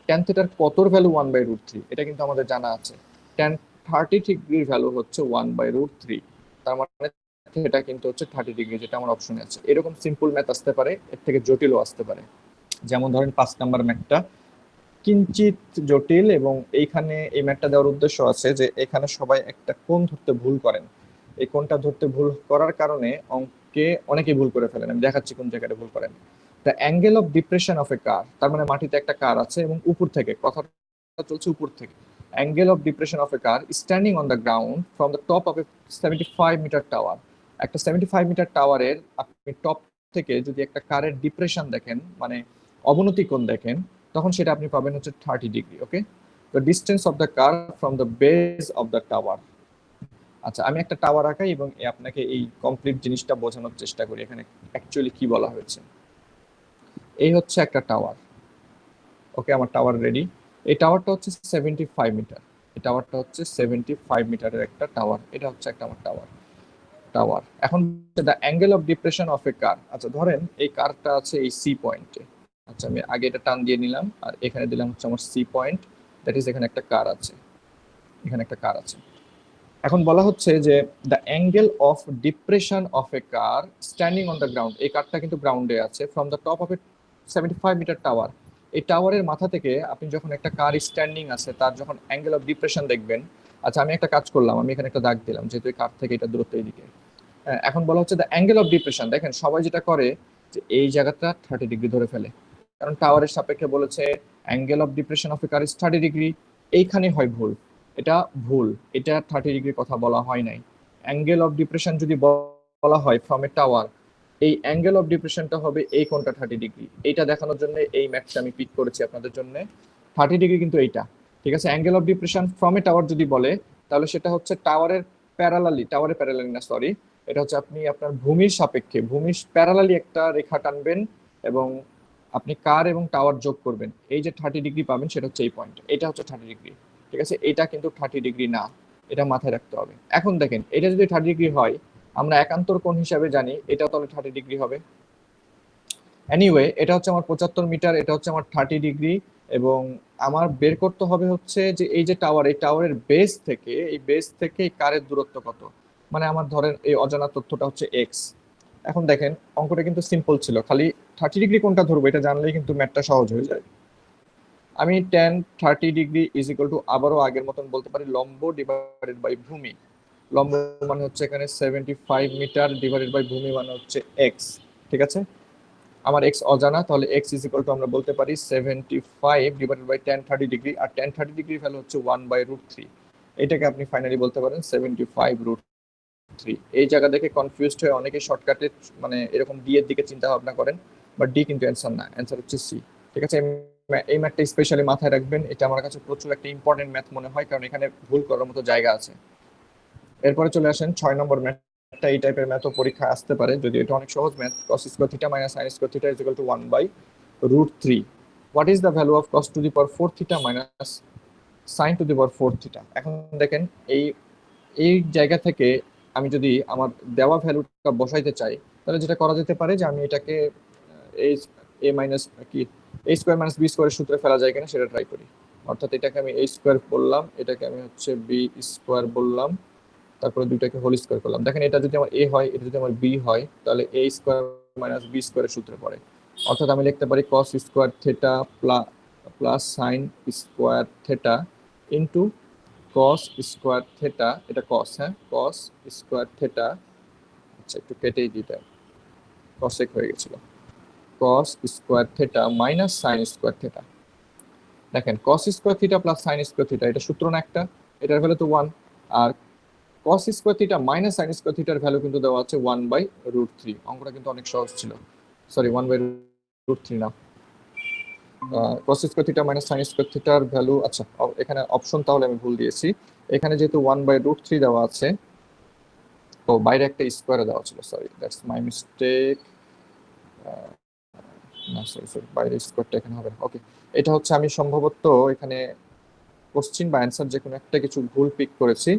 ট্যান থিটার কতর ভ্যালু 1/√3 এটা কিন্তু আমাদের জানা আছে। tan 30 ডিগ্রির ভ্যালু হচ্ছে 1/√3, তার মানে এটা কিন্তু হচ্ছে 30 ডিগ্রি, যেটা আমার অপশনে আছে। এরকম সিম্পল ম্যাথ আসতে পারে, এর থেকে জটিলও আসতে পারে। যেমন ধরেন 5 নাম্বার ম্যাথটা কিঞ্চিত জটিল, এবং এইখানে এই ম্যাথটা দেওয়ার উদ্দেশ্য আছে যে এখানে সবাই একটা কোণ ধরতে ভুল করেন। এই কোণটা ধরতে ভুল করার কারণে অঙ্কে অনেকেই ভুল করে ফেলেন। আমি দেখাচ্ছি কোন জায়গাটা ভুল করেন। The angle of depression of a car, তার মানে মাটিতে একটা কার আছে এবং উপর থেকে, কথাটা চলছে উপর থেকে। Angle of depression of a car standing on the ground from the top of a 75 metre tower. একটা 75 মিটার টাওয়ারের আপনি টপ থেকে যদি একটা কারের ডিপ্রেশন দেখেন, মানে অবনতি কোণ দেখেন, তখন সেটা আপনি পাবেন হচ্ছে 30 degree. Okay, the distance of the car from the base of the tower. আচ্ছা, আমি একটা টাওয়ার আঁকাই এবং আপনাকে এই কমপ্লিট জিনিসটা বোঝানোর চেষ্টা করি এখানে অ্যাকচুয়ালি কি বলা হয়েছে। এই হচ্ছে একটা টাওয়ার। ওকে, আমার টাওয়ার রেডি। এই টাওয়ারটা হচ্ছে 75 মিটার। এই টাওয়ারটা হচ্ছে 75 মিটারের একটা টাওয়ার। এটা হচ্ছে একটা আমার টাওয়ার। এখন the angle of depression of a car. আচ্ছা, ধরেন এই কারটা আছে এই সি পয়েন্টে। আচ্ছা, আমি আগে এটা টান দিয়ে নিলাম আর এখানে দিলাম হচ্ছে আমার সি পয়েন্ট। দ্যাট ইজ এখানে একটা কার আছে, এখানে একটা কার আছে। এখন বলা হচ্ছে যে the angle of depression of a car standing on the ground. এই কারটা কিন্তু গ্রাউন্ডে আছে, from the top of a 75 metre tower. এই টাওয়ারের মাথা থেকে আপনি যখন একটা কার স্ট্যান্ডিং আছে তার যখন অ্যাঙ্গেল অফ ডিপ্রেশন দেখবেন। আচ্ছা, আমি একটা কাজ করলাম, আমি এখানে একটা দাগ দিলাম যেহেতু এই কার থেকে এটা দূরত্ব এইদিকে। এখন বলা হচ্ছে দ্য অ্যাঙ্গেল অফ ডিপ্রেশন। দেখেন সবাই যেটা করে যে এই জায়গাটা 30 ডিগ্রি ধরে ফেলে, কারণ টাওয়ারের সাপেক্ষে বলেছে angle of depression of a car is 30 degree. এইখানে হয় ভুল, এটা ভুল, এটা 30 ডিগ্রির কথা বলা হয় নাই। অ্যাঙ্গেল অফ ডিপ্রেশন যদি বলা হয় ফ্রম এ টাওয়ার, এই অ্যাঙ্গেল অফ ডিপ্রেশনটা হবে এই কোণটা 30 ডিগ্রি। এইটা দেখানোর জন্য এই ম্যাথটা আমি পিক করেছি আপনাদের জন্য। 30 ডিগ্রি কিন্তু এইটা, ঠিক আছে। Angle of depression from a tower যদি বলে তাহলে সেটা হচ্ছে টাওয়ারের প্যারালালি না, সরি, এটা হচ্ছে আপনি আপনার ভূমির সাপেক্ষে, ভূমির প্যারালালি একটা রেখা টানবেন এবং আপনি কার এবং টাওয়ার যোগ করবেন, এই যে 30 ডিগ্রি পাবেন সেটা হচ্ছে এই পয়েন্ট, এটা হচ্ছে 30 ডিগ্রি। ঠিক আছে, এটা কিন্তু 30 ডিগ্রি না, এটা মাথায় রাখতে হবে। এখন দেখেন এটা যদি 30 ডিগ্রি হয়, আমরা একান্তর কোণ হিসাবে জানি এটা তাহলে 30 ডিগ্রি হবে। এনিওয়ে, এটা হচ্ছে আমার 75 মিটার, এটা হচ্ছে আমার 30 ডিগ্রি। এবং আমার বের করতে হবে হচ্ছে যে এই যে টাওয়ার, এই টাওয়ারের বেস থেকে, এই বেস থেকে এই কারের দূরত্ব কত। মানে আমার ধরেন এই অজানা তথ্যটা হচ্ছে এক্স। এখন দেখেন অঙ্কটা কিন্তু সিম্পল ছিল, খালি 30 ডিগ্রি কোনটা ধরবো এটা জানলেই কিন্তু ম্যাথটা সহজ হয়ে যায়। আমি ten 30 degree is equal two, আবারও আগের মতন বলতে পারি, লম্ব ডিভাইডেড বাই ভূমি। লম্ব মানে হচ্ছে এখানে 75 মিটার ডিভাইডেড বাই ভূমি মানে হচ্ছে এক্স। ঠিক আছে, আমার এক্স অজানা, তাহলে এক্স ইজ ইকুয়াল টু আমরা বলতে পারি 75 ডিভাইডেড বাই টেন 30 ডিগ্রি, আর টেন 30 ডিগ্রি ভ্যালু হচ্ছে 1/√3। এটাকে আপনি ফাইনালি বলতে পারেন 75√3। এই জায়গা দেখে কনফিউজড হয়ে অনেকে শর্টকাটে মানে এরকম ডি এর দিকে চিন্তা ভাবনা করেন, বাট ডি কিন্তু অ্যান্সার না, অ্যান্সার হচ্ছে সি। ঠিক আছে, এই ম্যাথটা স্পেশালি মাথায় রাখবেন, এটা আমার কাছে প্রচুর একটা ইম্পর্টেন্ট ম্যাথ মনে হয়, কারণ এখানে ভুল করার মতো জায়গা আছে। এরপরে চলে আসেন 6 নম্বর ম্যাথটা। এই টাইপের ম্যাথও পরীক্ষা আসতে পারে, যদি এটা অনেক সহজ math. cos square theta minus sin square theta is equal two 1/√3। What is the value of cos to the power 4 theta minus sin to the power 4 theta. এখন দেখেন এই এই জায়গা থেকে আমি যদি আমার দেওয়া ভ্যালুটা বসাইতে চাই, তাহলে যেটা করা যেতে পারে যে আমি এটাকে এই এ মাইনাস কি এ স্কোয়ার মাইনাস বি স্কোয়ারের সূত্রে ফেলা যায় কিনা সেটা ট্রাই করি। অর্থাৎ এটাকে আমি এ স্কোয়ার বললাম, এটাকে আমি হচ্ছে বি স্কোয়ার বললাম, তারপরে দুইটাকে হোল স্কোয়ার করলাম। দেখেন এটা যদি আমার এ হয়, এটা যদি আমার বি হয়, তাহলে এ স্কোয়ার মাইনাস বি স্কোয়ারের সূত্রে পড়ে। অর্থাৎ আমি লিখতে পারি কস square theta plus sine square theta into cos square theta, এটা কস, হ্যাঁ, কস স্কোয়ার থেটা। আচ্ছা, একটু কেটেই দিতে, কসেক হয়ে গেছিল, cos square theta minus sine square theta. দেখেন cos square theta plus sine square theta, এটা সূত্র না একটা, এটার ভ্যালু তো 1। আর cos square theta minus sine square থিটার ভ্যালু কিন্তু দেওয়া আছে 1/√3। অঙ্কটা কিন্তু অনেক সহজ ছিল, সরি 1/√3 না, cos square theta minus sine square থিটার ভ্যালু, আচ্ছা এখানে অপশন তাহলে আমি ভুল দিয়েছি। এখানে যেহেতু 1/√3 দেওয়া আছে, ও বাইরে একটা স্কোয়ারে দেওয়া ছিল, সরি দ্যাটস মাই মিস্টেক। না সরি সরি, বাইরে স্কোয়ারটা এখানে হবে। ওকে, এটা হচ্ছে আমি সম্ভবত এখানে কোশ্চিন বা অ্যান্সার যে কোনো একটা কিছু ভুল পিক করেছি।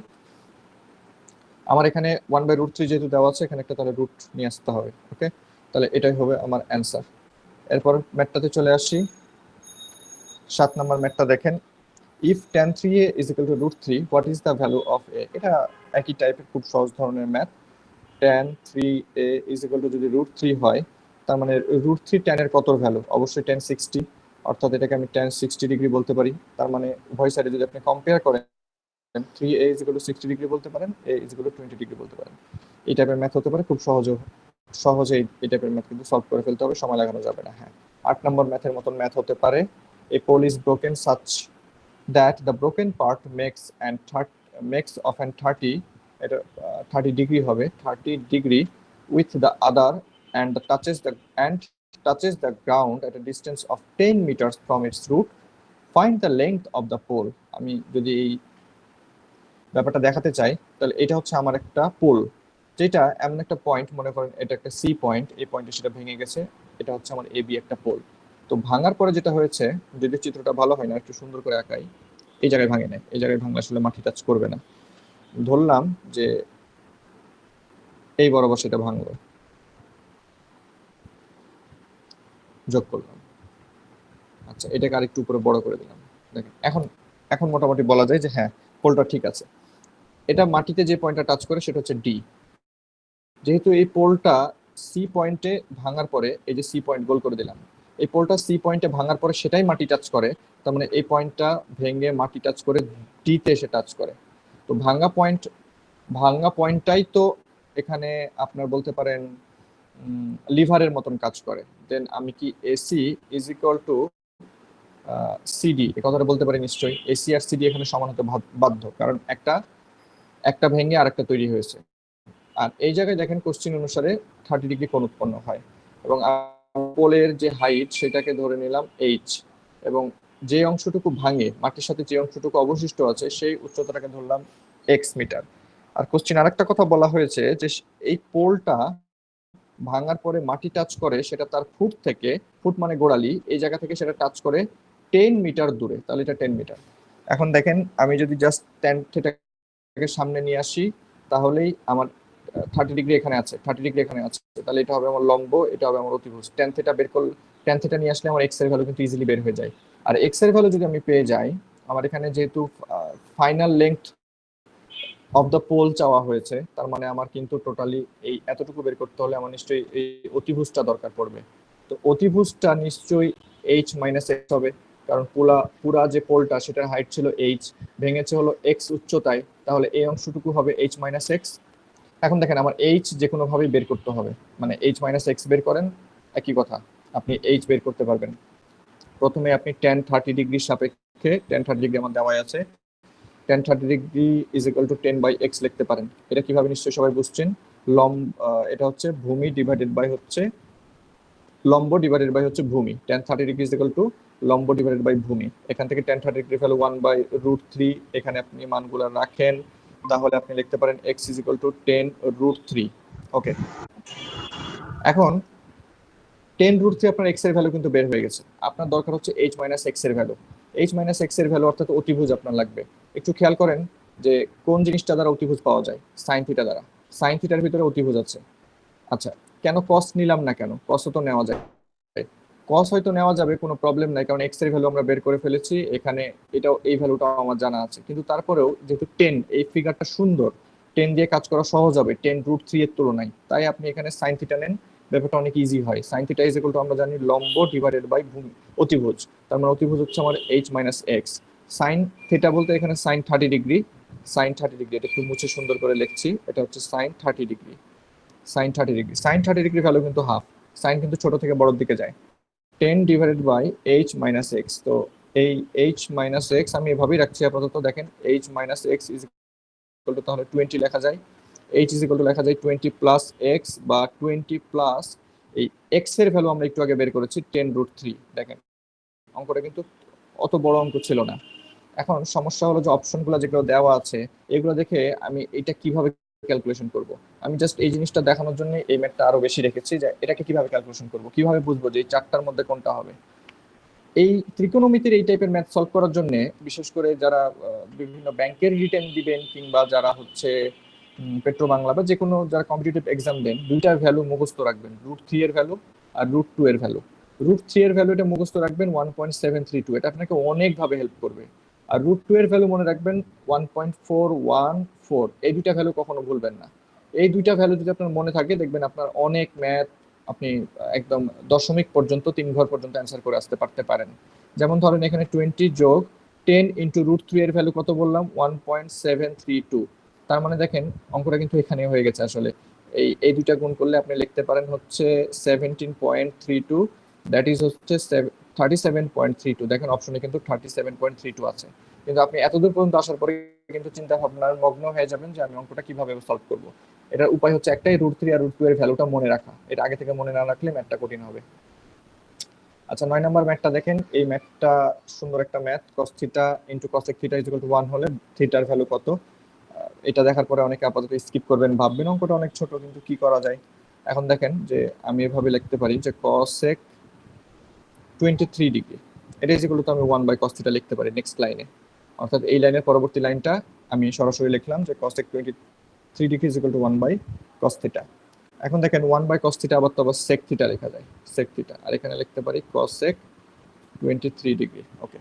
আমার এখানে 1/√3 যেহেতু দেওয়া আছে, এখানে একটা তাহলে রুট নিয়ে আসতে হবে। ওকে, তাহলে এটাই হবে আমার অ্যান্সার। এরপর ম্যাথটাতে চলে আসি। 7 নম্বর ম্যাথটা দেখেন, if tan 3a is equal to √3 what is the value of a। এটা একই টাইপের খুব সহজ ধরনের math. tan 3a is equal to যদি √3 হয়, তার মানে √3 tan এর কত ভ্যালু, অবশ্যই tan 60, অর্থাৎ এটাকে আমি tan 60 ডিগ্রি বলতে পারি। তার মানে উভয় সাইডে যদি আপনি কম্পেয়ার করেন 3a = 60 ডিগ্রি বলতে পারেন, a = 20 ডিগ্রি বলতে পারেন। এই টাইপের ম্যাথ হতে পারে, খুব সহজে এই টাইপের ম্যাথ কিন্তু সলভ করে ফেলতে হবে, সময় লাগানো যাবে না। হ্যাঁ, 8 নম্বর ম্যাথের মতন ম্যাথ হতে পারে, a pole is broken such that the broken part makes of an 30 degree হবে, 30 degree with the other and touches the ground at a distance of 10 meters from its root. Find the length of the pole. আমি যদি এই ব্যাপারটা দেখাতে চাই, তাহলে এটা হচ্ছে আমার একটা পোল, যেটা এমন একটা পয়েন্ট, মনে করেন এটা একটা সি পয়েন্ট, এই পয়েন্টে সেটা ভেঙে গেছে, এটা হচ্ছে আমার এ বি একটা পোল। তো ভাঙার পরে যেটা হয়েছে, যদি চিত্রটা ভালো হয় না, একটু সুন্দর করে আঁকাই, এই জায়গায় ভাঙে নেয়, এই জায়গায় ভাঙলে আসলে মাটি টাচ করবে না। ধরলাম যে এই বরাবর সেটা ভাঙলো, যোগ করলাম, আচ্ছা এটাকে আরেকটু উপরে বড় করে দিলাম। দেখেন এখন মোটামুটি বলা যায় যে হ্যাঁ, পোলটা ঠিক আছে। এটা মাটিতে যে পয়েন্টটা টাচ করে সেটা হচ্ছে ডি। যেহেতু এই পোলটা সি পয়েন্টে ভাঙার পরে, এই যে সি পয়েন্ট গোল করে দিলাম, এই পোলটা সি পয়েন্টে ভাঙার পরে সেটাই মাটি টাচ করে, তার মানে এই পয়েন্টটা ভেঙে মাটি টাচ করে ডিতে এসে টাচ করে। তো ভাঙা পয়েন্টটাই তো এখানে আপনার বলতে পারেন লিভারের মতন কাজ করে। দেন আমি কি AC is equal two CD, এই কথাটা বলতে পারি নিশ্চয়ই। এসি আর সিডি এখানে সমান হতে বাধ্য, কারণ একটা ভেঙে আর একটা তৈরি হয়েছে। আর এই জায়গায় দেখেন কোশ্চেন অনুসারে 30 ডিগ্রি কোণ উৎপন্ন হয়, এবং পোলের যে হাইট সেটাকে ধরে নিলাম এইচ, এবং যে অংশটুকু ভাঙে, মাটির সাথে যে অংশটুকু অবশিষ্ট আছে, সেই উচ্চতাটাকে ধরলাম এক্স মিটার। আর কোশ্চেন আরেকটা কথা বলা হয়েছে যে এই পোলটা ভাঙার পরে মাটি টাচ করে, সেটা তার ফুট মানে গোড়ালি, এই জায়গা থেকে সেটা টাচ করে 10 মিটার দূরে, তাহলে এটা 10 মিটার। এখন দেখেন আমি যদি জাস্ট ট্যান থিটাকে সামনে নিয়ে আসি, তাহলেই আমার 30 ডিগ্রি এখানে আছে, 30 ডিগ্রি এখানে আছে, তাহলে এটা হবে আমার লম্ব, এটা হবে আমার অতিভুজ। ট্যান থিটা নিয়ে আসলে আমার এক্স এর ভ্যালু কিন্তু ইজিলি বের হয়ে যায়। আর এক্স এর ভ্যালু যদি আমি পেয়ে যাই, আমার এখানে যেহেতু final length of the pole চাওয়া হয়েছে, তার মানে আমার কিন্তু টোটালি এই এতটুকু বের করতে হলে আমার নিশ্চয়ই এই অতিভুজটা দরকার পড়বে। তো অতিভুজটা নিশ্চয়ই এইচ মাইনাস এক্স হবে, কারণ পুরা যে পোলটা সেটার হাইট ছিল এইচ, ভেঙেছে হলো এক্স উচ্চতায়, তাহলে এই অংশটুকু হবে এইচ মাইনাস এক্স। এখন দেখেন আমার এইচ যে কোনো ভাবেই বের করতে হবে, মানে এইচ মাইনাস এক্স বের করেন, একই কথা, আপনি এইচ বের করতে পারবেন। প্রথমে আপনি tan 30 ডিগ্রির সাপেক্ষে, tan 30 ডিগ্রি আমার দেওয়াই আছে, tan 30 degree is equal two 10/x লিখতে পারেন। এটা কিভাবে নিশ্চয়ই সবাই বুঝছেন, এটা হচ্ছে ভূমি ডিভাইডেড বাই হচ্ছে লম্ব ডিভাইডেড বাই হচ্ছে ভূমি। tan 30 degree is equal two লম্ব ডিভাইডেড বাই ভূমি। এখান থেকে tan 30 ডিগ্রি ভ্যালু 1/√3, এখানে আপনি মানগুলো রাখেন, তাহলে আপনি লিখতে পারেন x ইজ ইকুয়াল টু 10√3। ওকে, এখন 10√3 আপনার x এর ভ্যালু কিন্তু বের হয়ে গেছে। আপনার দরকার হচ্ছে h মাইনাস x এর ভ্যালু। h মাইনাস x এর ভ্যালু অর্থাৎ অতিভুজ আপনার লাগবে। একটু খেয়াল করেন যে কোন জিনিসটা দ্বারা অতিভুজ পাওয়া যায়, সাইন থিটা দ্বারা। সাইন থিটার ভিতরে অতিভুজ আছে। আচ্ছা, কেন কস নিলাম না, কেন কসও তো নেওয়া যায়, কস হয়তো নেওয়া যাবে, কোনো প্রবলেম নাই, কারণ এক্স এর ভ্যালু আমরা বের করে ফেলেছি, এখানে এটাও এই ভ্যালুটাও আমার জানা আছে। কিন্তু তারপরেও যেহেতু 10, এই ফিগারটা সুন্দর, 10 দিয়ে কাজ করা সহজ হবে 10√3 এর তুলনায়, তাই আপনি এখানে সাইন থিটা নেন, ব্যাপারটা অনেক ইজি হয়। Sine theta is equal two আমরা জানি লম্ব ডিভাইডেড বাই অতিভুজ, তার মানে অতিভুজ হচ্ছে আমার H minus x. Sine theta বলতে এখানে সাইন 30 ডিগ্রি, সাইন 30 ডিগ্রি, এটা একটু মুছে সুন্দর করে লিখছি, এটা হচ্ছে sine 30 degree, sine 30 degree. Sine 30 degree value কিন্তু হাফ, সাইন কিন্তু ছোট থেকে বড়র দিকে যায়। 10 divided by H minus X, তো এই এইচ মাইনাস এক্স আমি এভাবেই রাখছি আপাতত। দেখেন H minus x is equal two তাহলে 20 লেখা যায়, এইচ ইজ ইকুয়াল টু লেখা যায় 20 প্লাস এক্স, বা 20 প্লাস এই এক্স এর ভ্যালু আমরা একটু আগে বের করেছি 10√3। দেখেন অঙ্কটা কিন্তু অত বড় অঙ্ক ছিল না। এখন সমস্যা হলো যে অপশনগুলো যেগুলো দেওয়া আছে, এগুলো দেখে আমি এটা কিভাবে ক্যালকুলেশন করব। আমি জাস্ট এই জিনিসটা দেখানোর জন্য এই ম্যাথটা আরো বেশি রেখেছি, যে এটাকে কিভাবে ক্যালকুলেশন করব, কিভাবে বুঝবো যে এই চারটার মধ্যে কোনটা হবে। এই ত্রিকোণমিতির এই টাইপের ম্যাথ সলভ করার জন্য, বিশেষ করে যারা বিভিন্ন ব্যাংকের রিটেন দিবেন, কিংবা যারা হচ্ছে পেট্রো বাংলা বা যে কোনো যারা কম্পিটিটিভ এক্সাম দেন, দুইটার ভ্যালু মুখস্থ রাখবেন, √3 এর ভ্যালু আর √2 এর ভ্যালু। √3 এর ভ্যালু এটা মুখস্থ রাখবেন 1.732, এটা আপনাকে অনেকভাবে হেল্প করবে। আর √2 এর ভ্যালু মনে রাখবেন 1.414, এই দুইটা ভ্যালু কখনো ভুলবেন না। এই দুইটা ভ্যালু যদি আপনার মনে থাকে, দেখবেন আপনার অনেক ম্যাথ আপনি একদম দশমিক পর্যন্ত 3 ঘর পর্যন্ত অ্যান্সার করে আসতে পারেন। যেমন ধরেন এখানে 20 যোগ 10 ইন্টু রুট 3 এর ভ্যালু কত বললাম 1.732। তার মানে দেখেন অঙ্কটা কিন্তু এখানে হয়ে গেছে আসলে। এই দুইটা গুণ করলে আপনি লিখতে পারেন হচ্ছে 17.32, দ্যাট ইজ হচ্ছে 37.32। দেখেন অপশনে কিন্তু 37.32 আছে, কিন্তু আপনি এতদূর পর্যন্ত আসার পরে কিন্তু চিন্তা ভাবনার মগ্ন হয়ে যাবেন যে আমি অঙ্কটা কিভাবে সলভ করব। এটার উপায় হচ্ছে একটাই, রুট 3 আর রুট 2 এর ভ্যালুটা মনে রাখা। এটা আগে থেকে মনে না রাখলে ম্যাথটা কঠিন হবে। আচ্ছা 9 নম্বর ম্যাথটা দেখেন, এই ম্যাথটা সুন্দর একটা math. cos theta into cosec theta is equal to 1 হলে থিটার ভ্যালু কত। এটা দেখার পরে অনেকে আপাতত স্কিপ করবেন, ভাববেন অঙ্কটা অনেক ছোট, কিন্তু কি করা যায়। এখন দেখেন যে আমি এভাবে লিখতে পারি যে cosec 23 ডিগ্রি, এটা ইজ ইকুয়াল টু আমি 1 বাই cos থিটা লিখতে পারি নেক্সট লাইনে। অর্থাৎ এই লাইনের পরবর্তী লাইনটা আমি সরাসরি লিখলাম যে cosec 23 degree is equal to 1 by cos theta. এখন দেখেন 1 বাই cos থিটা আবার তো আবার sec থিটা লেখা যায়, sec থিটা, আর এখানে লিখতে পারি cosec 23 ডিগ্রি। ওকে,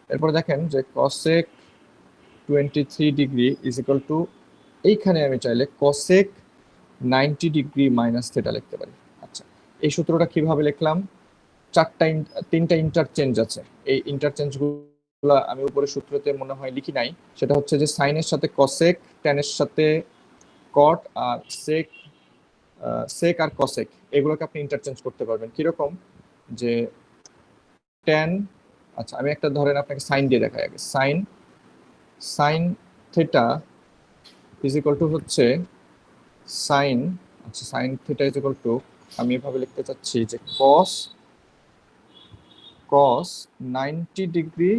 এরপর দেখেন যে cosec 23 degree is equal two, এইখানে আমি চাইলে cosec 90 ডিগ্রি মাইনাস থিটা লিখতে পারি। আচ্ছা, এই সূত্রটা কিভাবে লিখলাম, তিনটা ইন্টারচেঞ্জ আছে। এই ইন্টারচেঞ্জগুলো আমি উপরে সূত্রতে মনে হয় লিখি নাই। সেটা হচ্ছে যে সাইনের সাথে cosec, ট্যানের সাথে cot, আর sec আর cosec, এগুলোকে আপনি ইন্টারচেঞ্জ করতে পারবেন। কিরকম, যে ট্যান, আচ্ছা আমি একটা ধরেন আপনাকে সাইন দিয়ে দেখাই আগে। Sine theta is equal two হচ্ছে সাইন, আচ্ছা sine theta is equal two, আমি এভাবে লিখতে চাচ্ছি যে cos 90 ডিগ্রি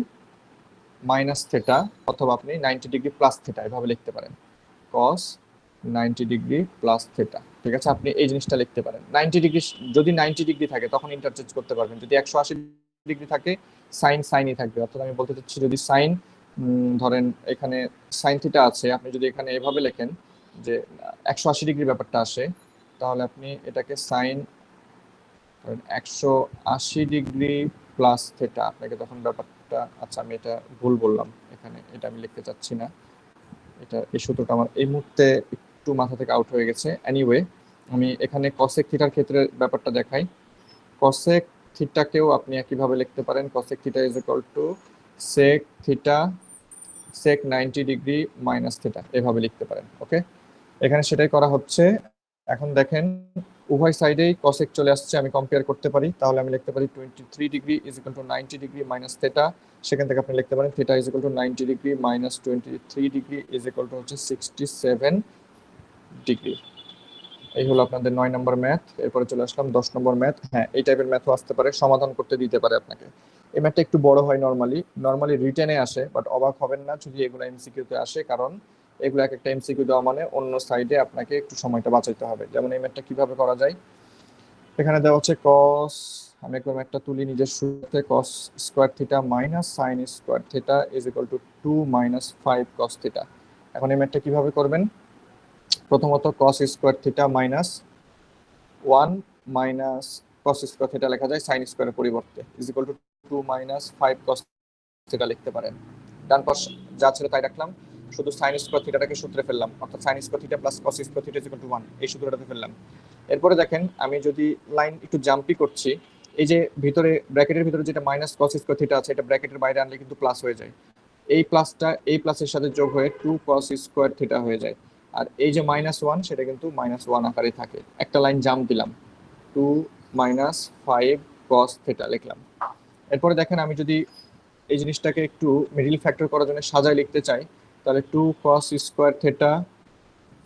মাইনাস থিটা, অথবা আপনি 90 ডিগ্রি প্লাস থিটা এভাবে লিখতে পারেন, cos 90 ডিগ্রি প্লাস থিটা। ঠিক আছে, আপনি এই জিনিসটা লিখতে পারেন। 90 ডিগ্রি, যদি 90 ডিগ্রি থাকে তখন ইন্টারচেঞ্জ করতে পারবেন, যদি 180 ডিগ্রি থাকে সাইন সাইনই থাকবে। অর্থাৎ আমি বলতে চাচ্ছি যদি সাইন, ধরেন এখানে সাইন থিটা আছে, আপনি যদি এখানে এভাবে লেখেন যে 180 ডিগ্রি ব্যাপারটা আসে, তাহলে আপনি এটাকে সাইন 180 ডিগ্রি প্লাস থিটা, আপনাকে তখন ব্যাপারটা, আচ্ছা আমি এটা ভুল বললাম, এখানে এটা আমি লিখতে চাচ্ছি না, এটা এই সূত্রটা আমার এই মুহূর্তে একটু মাথা থেকে আউট হয়ে গেছে। এনিওয়ে, আমি এখানে cosec থিটার ক্ষেত্রে ব্যাপারটা দেখাই। cosec থিটাকেও আপনি একইভাবে লিখতে পারেন, cosec theta is equal two sec theta sec 90 degree minus theta, এভাবে লিখতে পারেন। ওকে, এখানে সেটাই করা হচ্ছে। এখন দেখেন উভয় সাইডেই cosec চলে আসছে, আমি কম্পেয়ার করতে পারি। তাহলে আমি লিখতে পারি 23 degree is equal two 90 degree minus theta, সেখান থেকে আপনি লিখতে পারেন theta is equal two 90 degree minus 23 degree is equal two হচ্ছে 67 ডিগ্রি। এই হলো আপনাদের 9 নম্বর ম্যাথ। এরপরে চলে আসলাম 10 নম্বর ম্যাথ। হ্যাঁ, এই টাইপের ম্যাথও আসতে পারে, সমাধান করতে দিতে পারে আপনাকে। এই ম্যাথটা একটু বড় হয়, নর্মালি রিটেনে আসে, বাট অবাক হবেন না যদি এগুলো এমসিকিউতে আসে, কারণ এগুলো এক একটা এমসিকিউ দেওয়া মানে অন্য সাইডে আপনাকে একটু সময়টা বাঁচাইতে হবে। যেমন এই ম্যাথটা কিভাবে করা যায়, এখানে দেওয়া হচ্ছে cos, আমি একবার ম্যাথটা তুলি নিজের শুরুতে, cos square theta minus sine square theta is equal two 2 minus 5 cos theta. এখন এই ম্যাথটা কিভাবে করবেন, প্রথমত cos square theta minus 1 minus cos square theta লেখা যায় সাইন স্কোয়ারের পরিবর্তে, is equal two 2 minus 5 cos theta লিখতে পারেন। ডান পাশ যা ছিল তাই রাখলাম, শুধু সাইন স্কোয়ার থিটাটাকে সূত্রে ফেললাম, অর্থাৎ sign square theta plus cos square theta is equal to 1, এই সূত্রটাতে ফেললাম। এরপরে দেখেন আমি যদি লাইন একটু জাম্পি করছি, এই যে ভিতরে ব্র্যাকেটের ভিতরে যেটা মাইনাস cos স্কোয়ার থিটা আছে, এটা ব্র্যাকেটের বাইরে আনলে কিন্তু প্লাস হয়ে যায়। এই প্লাসটা এই প্লাসের সাথে যোগ হয়ে 2 cos স্কোয়ার থিটা হয়ে যায়। আর এই যে -1, সেটা কিন্তু -1 আকারে থাকে। একটা লাইন জাম্প দিলাম, 2 মাইনাস 5 cos থিটা লিখলাম। এরপরে দেখেন আমি যদি এই জিনিসটাকে একটু মিডিল ফ্যাক্টর করার জন্য সাজায় লিখতে চাই, তাহলে 2 cos স্কোয়ার থিটা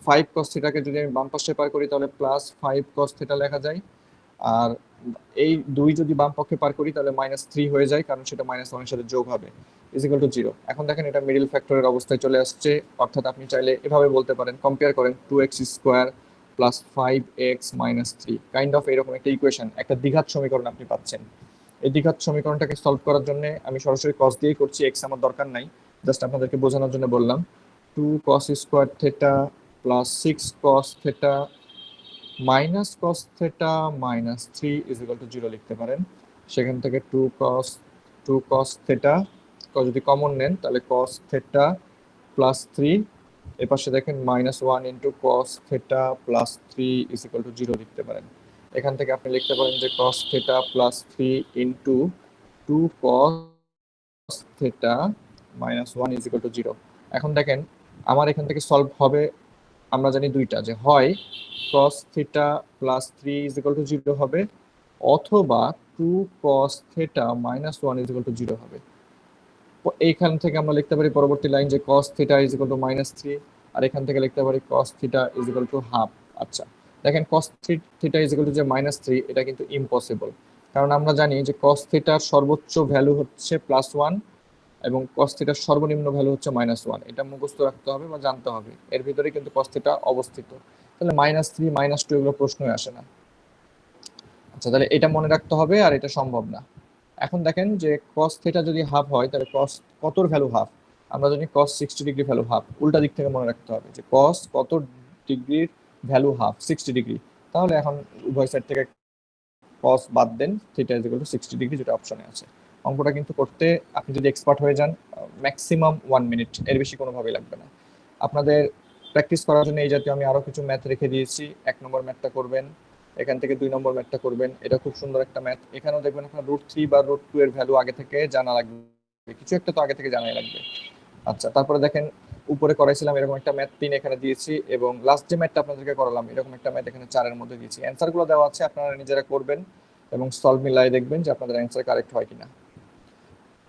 5 cos থিটাকে যদি আমি বাম পাশে পার করি তাহলে প্লাস 5 cos থিটা লেখা যায়। আর এই 2 যদি বাম পক্ষে পার করি তাহলে -3 হয়ে যায়, কারণ সেটা -1 এর সাথে যোগ হবে, ইজ ইকুয়াল টু 0। এখন দেখেন এটা মিডল ফ্যাক্টরের অবস্থায় চলে আসছে, অর্থাৎ আপনি চাইলে এভাবে বলতে পারেন, কম্পেয়ার করেন 2x square plus 5x minus 3, kind of এরকম একটা ইকুয়েশন, একটা দ্বিঘাত সমীকরণ আপনি পাচ্ছেন। এই দ্বিঘাত সমীকরণটাকে সলভ করার জন্য আমি সরাসরি cos দিয়েই করছি, x আমার দরকার নাই, জাস্ট আপনাদেরকে বোঝানোর জন্য বললাম। 2 cos square theta plus 6 cos theta minus cos theta minus 3 is equal two 0 লিখতে পারেন। সেখান থেকে 2 cos থিটা যদি কমন নেন তাহলে cos থিটা প্লাস 3, এর পাশে দেখেন -1 into cos theta plus 3 is equal two 0 লিখতে পারেন। এখান থেকে আপনি লিখতে পারেন যে cos theta plus 3 into 2 cos theta -1 is equal two 0। এখন দেখেন আমার এখান থেকে সলভ হবে, আমরা জানি দুইটা, যে হয় cos theta plus 3 is equal two 0 হবে, অথবা 2 cos theta -1 is equal two 0 হবে। এইখান থেকে আমরা লিখতে পারি পরবর্তী লাইন যে cos theta is equal two -3, আর এখান থেকে লিখতে পারি cos theta is equal to half. আচ্ছা, দেখেন cos theta is equal two যে -3, এটা কিন্তু ইম্পসিবল, কারণ আমরা জানি যে cos থিটার সর্বোচ্চ ভ্যালু হচ্ছে +1 এবং cos থিটার সর্বনিম্ন ভ্যালু হচ্ছে -1। এটা মুখস্থ রাখতে হবে বা জানতে হবে, এর ভিতরে কিন্তু cos থিটা অবস্থিত। তাহলে -3 -2 এগুলো প্রশ্নই আসে না। আচ্ছা, তাহলে এটা মনে রাখতে হবে, আর এটা সম্ভব না। এখন দেখেন যে cos থিটা যদি হাফ হয়, তাহলে cos কতর ভ্যালু হাফ? আমরা জানি cos 60 ডিগ্রি ভ্যালু হাফ। উল্টা দিক থেকে মনে রাখতে হবে যে cos কত ডিগ্রির ভ্যালু হাফ, 60 ডিগ্রি। তাহলে এখন উভয় সাইড থেকে cos বাদ দেন, theta is equal to 60 degree, যেটা অপশনে আছে। অঙ্কটা কিন্তু করতে আপনি যদি এক্সপার্ট হয়ে যান, ম্যাক্সিমাম 1 মিনিট, এর বেশি কোনোভাবেই লাগবে না। আপনাদের প্র্যাকটিস করার জন্য এই জাতীয় আমি আরো কিছু ম্যাথ রেখে দিয়েছি। 1 নম্বর ম্যাথটা করবেন, এখান থেকে 2 নম্বর ম্যাথটা করবেন। এটা খুব সুন্দর একটা ম্যাথ। এখানেও দেখবেন আপনার √3 বা √2 এর ভ্যালু আগে থেকে জানা লাগবে, কিছু একটা তো আগে থেকে জানাই লাগবে। আচ্ছা, তারপরে দেখেন উপরে করাইছিলাম এরকম একটা ম্যাথ 3 এখানে দিয়েছি, এবং লাস্ট যে ম্যাথটা আপনাদেরকে করালাম এরকম একটা ম্যাথ এখানে 4 এর মধ্যে দিয়েছি। অ্যান্সারগুলো দেওয়া আছে, আপনারা নিজেরা করবেন এবং সলভ মিলাই দেখবেন যে আপনাদের অ্যান্সার কারেক্ট হয় কিনা।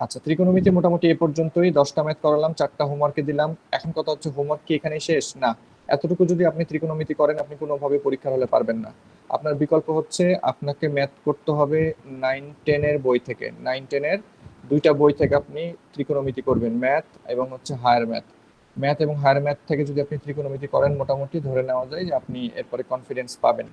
আচ্ছা, ত্রিকোণমিতি মোটামুটি এ পর্যন্তই। 10টা ম্যাথ করালাম, 4টা হোমওয়ার্কে দিলাম। এখন কথা হচ্ছে হোমওয়ার্ক কি এখানেই শেষ? না, এতটুকু যদি আপনি ত্রিকোণমিতি করেন আপনি কোনোভাবে পরীক্ষার হলে পারবেন না। আপনার বিকল্প হচ্ছে আপনাকে ম্যাথ করতে হবে 9-10 এর বই থেকে। 9-10 এর দুইটা বই থেকে আপনি ত্রিকোণমিতি করবেন, ম্যাথ এবং হচ্ছে হায়ার ম্যাথ। ম্যাথ এবং হায়ার ম্যাথ থেকে যদি আপনি ত্রিকোণমিতি করেন, মোটামুটি ধরে নেওয়া যায় যে আপনি এরপরে কনফিডেন্স পাবেন।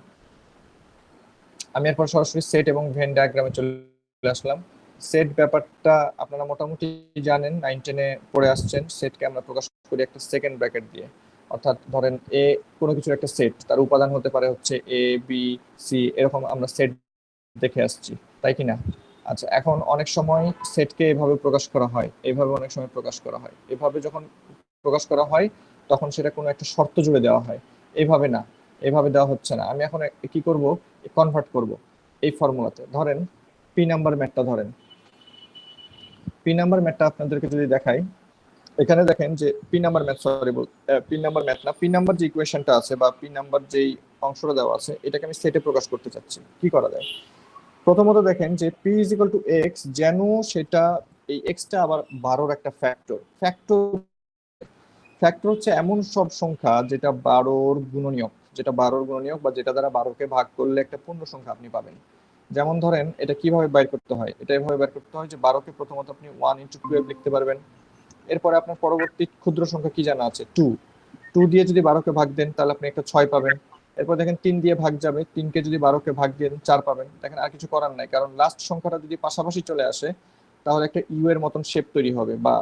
আমি এরপর সরাসরি সেট এবং ভেন ডায়াগ্রামে চলে আসলাম। সেট ব্যাপারটা আপনারা মোটামুটি জানেন, 9-10 এ পড়ে আসছেন। সেটকে আমরা প্রকাশ করি একটা সেকেন্ড ব্র্যাকেট দিয়ে, অর্থাৎ ধরেন এ কোনো কিছুর একটা সেট, তার উপাদান হতে পারে হচ্ছে এ বি সি, এরকম আমরা সেট দেখে আসছি, তাই কি না? আচ্ছা, এখন অনেক সময় সেটকে এভাবে প্রকাশ করা হয়, এভাবে অনেক সময় প্রকাশ করা হয়। এভাবে যখন প্রকাশ করা হয় তখন সেটা কোনো একটা শর্ত জুড়ে দেওয়া হয়, এভাবে না, এভাবে দেওয়া হচ্ছে না। আমি এখন কি করব, কনভার্ট করব এই ফর্মুলাতে। ধরেন পি নাম্বার ম্যাথটা ধরেন, পি নাম্বার ম্যাথটা আপনাদেরকে যদি দেখাই, এখানে দেখেন যে P number math, sorry P number math না, পি নাম্বার যে ইকুয়েশনটা আছে বা পি নাম্বার যেই অংশটা দেওয়া আছে, এটাকে আমি সেটে প্রকাশ করতে চাচ্ছি। কি করা যায়? প্রথমত দেখেন যে P is equal two x, যেন সেটা এই এক্সটা আবার 12-র একটা ফ্যাক্টর। ফ্যাক্টর হচ্ছে এমন সব সংখ্যা যেটা 12-র গুণনীয়ক, যেটা 12-র গুণনীয়ক বা যেটা দ্বারা 12কে ভাগ করলে একটা পূর্ণ সংখ্যা আপনি পাবেন। যেমন ধরেন এটা কিভাবে বের করতে হয়, এটা এভাবে বের করতে হয় যে 12কে প্রথমত আপনি 1 × 12 লিখতে পারবেন। এরপরে আপনার পরবর্তী ক্ষুদ্র সংখ্যা কি জানা আছে? 2। 2 দিয়ে যদি 12কে ভাগ দেন তাহলে আপনি একটা 6 পাবেন। এরপর দেখেন 3 দিয়ে ভাগ যাবে, 3কে যদি 12কে ভাগ দেন 4 পাবেন। দেখেন আর কিছু করার নাই, কারণ লাস্ট সংখ্যাটা যদি পাশাপাশি চলে আসে তাহলে একটা ইউ এর মতন শেপ তৈরি হবে, বা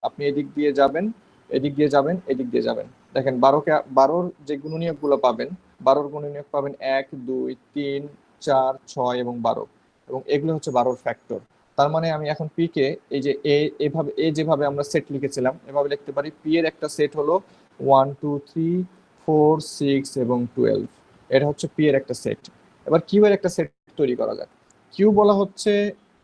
আপনি এদিক দিয়ে যাবেন, এদিক দিয়ে যাবেন, এদিক দিয়ে যাবেন। দেখেন 12-র যে গুণনীয়কগুলো পাবেন, 12-র গুণনীয়ক পাবেন 1, 2, 3, 4, 6 এবং 12, এবং এগুলো হচ্ছে 12-র ফ্যাক্টর। তার মানে আমি এখন পি কে এই যে এভাবে যেভাবে আমরা সেট লিখেছিলাম এভাবে লিখতে পারি। পি এর একটা সেট হলো 1, 2, 3, 4, 6 এবং 12। এটা হচ্ছে পি এর একটা সেট। এবার কিউ এর একটা সেট তৈরি করা যাক। কিউ বলা হচ্ছে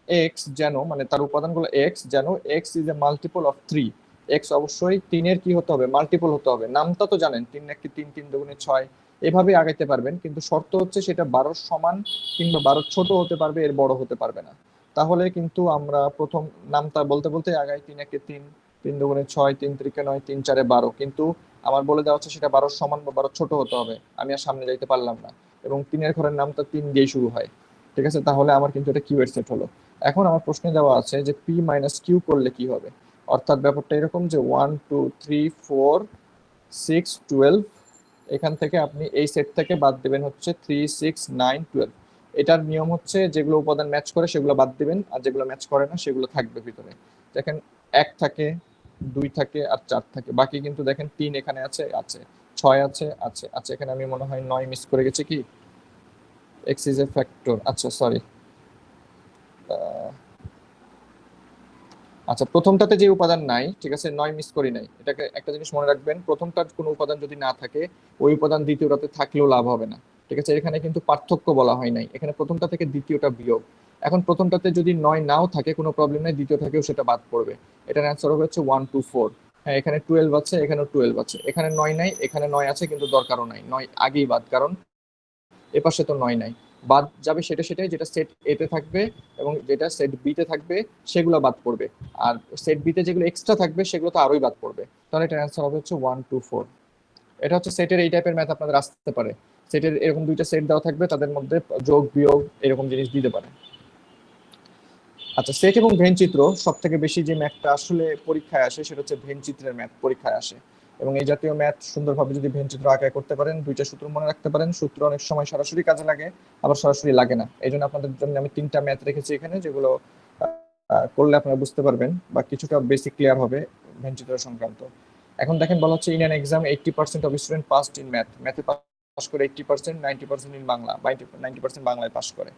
এক্স যেন, মানে তার উপাদানগুলো এক্স যেন x is a multiple of 3। X অবশ্যই 3-এর কি হতে হবে? মাল্টিপল হতে হবে। নামটা তো জানেন, 3 1 3, 3 2 6, এভাবে আগাইতে পারবেন, কিন্তু শর্ত হচ্ছে সেটা 12-র সমান কিংবা 12-র ছোট হতে পারবে, এর বড় হতে পারবে না। তাহলে কিন্তু আমরা প্রথম নামটা বলতে বলতে আগাই 3 1 3, 3 2 6, 3 3 9, 3 4 12, কিন্তু আমার বলে দেওয়া হচ্ছে সেটা 12-র সমান বা 12-র ছোট হতে হবে। আমি আর সামনে যাইতে পারলাম না, এবং 3-এর ঘরের নামটা 3 দিয়ে শুরু হয়। ঠিক আছে, তাহলে আমার কিন্তু এটা কিউ এর সেট হলো। এখন আমার প্রশ্নে দেওয়া আছে যে পি মাইনাস কিউ করলে কি হবে, অর্থাৎ ব্যাপারটা এরকম যে 1 2 3 4 6 12, এখান থেকে আপনি এই সেট থেকে বাদ দিবেন হচ্ছে 3 6 9 12। এটার নিয়ম হচ্ছে যেগুলো উপাদান ম্যাচ করে সেগুলো বাদ দিবেন, আর যেগুলো ম্যাচ করে না সেগুলো থাকবে ভিতরে। দেখেন 1 থাকে, 2 থাকে আর 4 থাকে, বাকি কিন্তু দেখেন 3 এখানে আছে, 6 আছে, এখানে আমি মনে হয় 9 মিস করে গেছি। কি এক্স ইজ এ ফ্যাক্টর, আচ্ছা সরি, আচ্ছা প্রথমটাতে যে উপাদান নাই, ঠিক আছে 9 মিস করি নাই। এটাকে একটা জিনিস মনে রাখবেন, প্রথমটার কোনো উপাদান যদি না থাকে ওই উপাদান দ্বিতীয়টাতে থাকলেও লাভ হবে না। ঠিক আছে, এখানে কিন্তু পার্থক্য বলা হয় নাই, এখানে প্রথমটা থেকে দ্বিতীয়টা বিয়োগ। এখন প্রথমটাতে যদি 9 নাও থাকে কোনো প্রবলেম নেই, দ্বিতীয় থেকেও সেটা বাদ পড়বে। এটার অ্যান্সার হবে হচ্ছে 1 2 4। হ্যাঁ, এখানে 12 আছে, এখানেও 12 আছে, এখানে 9 নাই, এখানে 9 আছে কিন্তু দরকারও নাই, 9 আগেই বাদ, কারণ এপাশে তো 9 নাই। বাদ যাবে সেটাই যেটা সেট এ তে থাকবে এবং যেটা সেট বি তে থাকবে সেগুলো বাদ পড়বে। আর সেট বি তে যেগুলো এক্সট্রা থাকবে সেগুলো তো আরোই বাদ পড়বে। তাহলে এটার অ্যান্সার হবে হচ্ছে 1 2 4। এটা হচ্ছে সেটের এই টাইপের ম্যাথ আপনাদের আসতে পারে। সেটের এরকম দুইটা সেট দেওয়া থাকবে, তাদের মধ্যে যোগ বিয়োগ এরকম জিনিস দিতে পারে। আচ্ছা, সেট এবং ভেন চিত্র, সব থেকে বেশি যে ম্যাথটা আসলে পরীক্ষায় আসে সেটা হচ্ছে ভেন চিত্রের ম্যাথ পরীক্ষায় আসে। এবং এই জাতীয় ম্যাথ সুন্দরভাবে যদি ভেন চিত্র আঁকায় করতে পারেন, দুইটা সূত্র মনে রাখতে পারেন, সূত্র অনেক সময় সরাসরি কাজে লাগে, আবার সরাসরি লাগে না। এই জন্য আপনাদের জন্য আমি 3টা ম্যাথ রেখেছি এখানে, যেগুলো করলে আপনারা বুঝতে পারবেন বা কিছুটা বেসিক ক্লিয়ার হবে ভেন চিত্র সংক্রান্ত। এখন দেখেন, বলা হচ্ছে in an exam 80% of student passed in ম্যাথে পাস করে 80%, 90% ইন বাংলা, 90% বাংলায় পাস করে।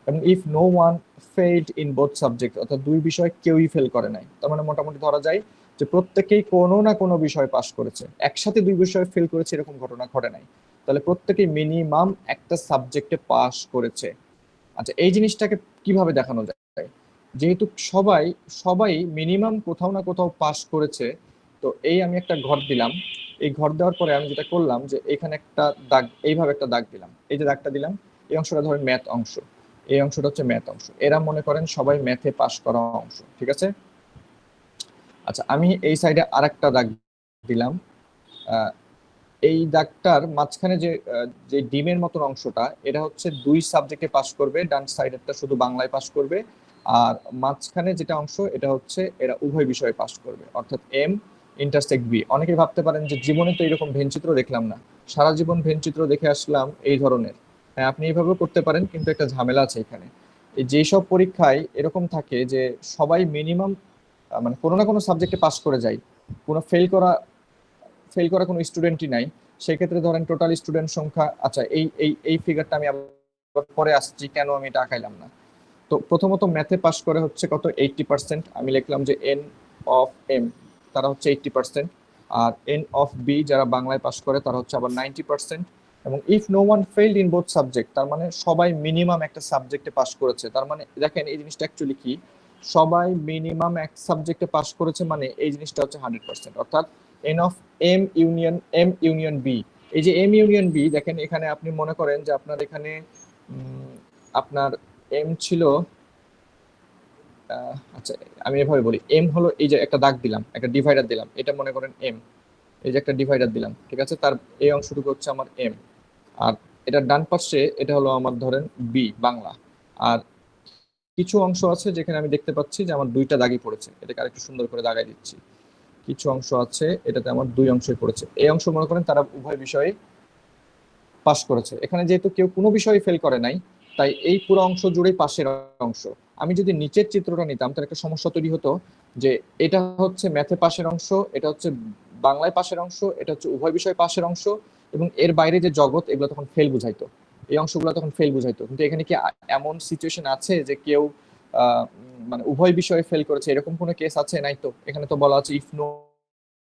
এবং if no one failed in both subject, অর্থাৎ দুই বিষয় কেউই ফেল করে নাই, তার মানে মোটামুটি ধরা যায় যে প্রত্যেকেই কোনো না কোনো বিষয় পাস করেছে। একসাথে দুই বিষয় ফেল করেছে এরকম ঘটনা ঘটে নাই। তাহলে প্রত্যেকেই মিনিমাম একটা সাবজেক্টে পাস করেছে। আচ্ছা, এই জিনিসটাকে কিভাবে দেখানো যায়? যেহেতু সবাই সবাই মিনিমাম কোথাও না কোথাও পাস করেছে, তো এই আমি একটা ঘর দিলাম। এই ঘর দেওয়ার পরে আমি যেটা করলাম যে এখানে একটা দাগ, এইভাবে একটা দাগ দিলাম, এই যে দাগটা দিলাম, এই অংশটা ধরেন ম্যাথ অংশ, এই অংশটা হচ্ছে ম্যাথ অংশ, এরা মনে করেন সবাই ম্যাথে পাস করা অংশ, ঠিক আছে। আচ্ছা, আমি এই সাইডে আরেকটা দাগ দিলাম। এই দাগটার মাঝখানে যে ডিমের মতন অংশটা, এটা হচ্ছে দুই সাবজেক্টে পাস করবে, ডান সাইডেরটা শুধু বাংলায় পাস করবে। আর মাঝখানে যেটা অংশ, এটা হচ্ছে এরা উভয় বিষয়ে পাস করবে, অর্থাৎ এম ইন্টারসেক্ট বি। অনেকেই ভাবতে পারেন যে জীবনে তো এরকম ভেনচিত্র দেখলাম না, সারা জীবন ভেনচিত্র দেখে আসলাম এই ধরনের। হ্যাঁ, আপনি এইভাবেও করতে পারেন, কিন্তু একটা ঝামেলা আছে এখানে। এই যেসব পরীক্ষায় এরকম থাকে যে সবাই মিনিমাম মানে কোনো না কোনো সাবজেক্টে পাস করে যায়, কোনো ফেল করা কোনো স্টুডেন্টই নাই, সেক্ষেত্রে ধরেন টোটাল স্টুডেন্ট সংখ্যা, আচ্ছা এই ফিগারটা আমি আবার পরে আসছি কেন আমি এটা আঁকাইলাম না। তো প্রথমত ম্যাথে পাস করে হচ্ছে কত, 80%। আমি লিখলাম যে এন অফ এম, তারা হচ্ছে 80%। আর এন অফ বি যারা বাংলায় পাস করে তারা হচ্ছে আবার 90%। এবং if no one failed in both subject, তার মানে সবাই মিনিমাম একটা সাবজেক্টে পাস করেছে। তার মানে দেখেন এই জিনিসটা অ্যাকচুয়ালি কি, সবাই মিনিমাম এক সাবজেক্টে পাস করেছে, মানে এই জিনিসটা হচ্ছে 100%। অর্থাৎ N of M union B, এই যে এম ইউনিয়ন বি, দেখেন এখানে আপনি মনে করেন যে আপনার এখানে আপনার এম ছিল, আচ্ছা আমি এভাবে বলি, এম হলো এই যে একটা দাগ দিলাম, একটা ডিভাইডার দিলাম, এটা মনে করেন এম, এই যে একটা ডিভাইডার দিলাম, ঠিক আছে, তার এই অংশটুকু হচ্ছে আমার এম। আর এটা ডান পাশে এটা হলো আমার ধরেন বি বাংলা। আর কিছু অংশ আছে যেখানে আমি দেখতে পাচ্ছি যে আমার দুইটা দাগই পড়েছে, এটাকে আরেকটু সুন্দর করে দাগাই দিচ্ছি। কিছু অংশ আছে এটাতে আমার দুই অংশই পড়েছে, এই অংশ মনে করেন তারা উভয় বিষয়ে পাস করেছে। এখানে যেহেতু কেউ কোনো বিষয়ে ফেল করে নাই, তাই এই পুরো অংশ জুড়েই পাশের অংশ। আমি যদি নিচের চিত্রটা নিতাম তাহলে একটা সমস্যা তৈরি হতো, যে এটা হচ্ছে ম্যাথে পাশের অংশ, এটা হচ্ছে বাংলায় পাশের অংশ, এটা হচ্ছে উভয় বিষয় পাশের অংশ, এবং এর বাইরে যে জগৎ এগুলো তখন ফেল বুঝাইতো, এই অংশগুলো তখন ফেল বুঝাইতো। কিন্তু এখানে কি এমন সিচুয়েশন আছে যে কেউ মানে উভয় বিষয়ে ফেল করেছে, এরকম কোনো কেস আছে? নাই তো। এখানে তো বলা আছে if no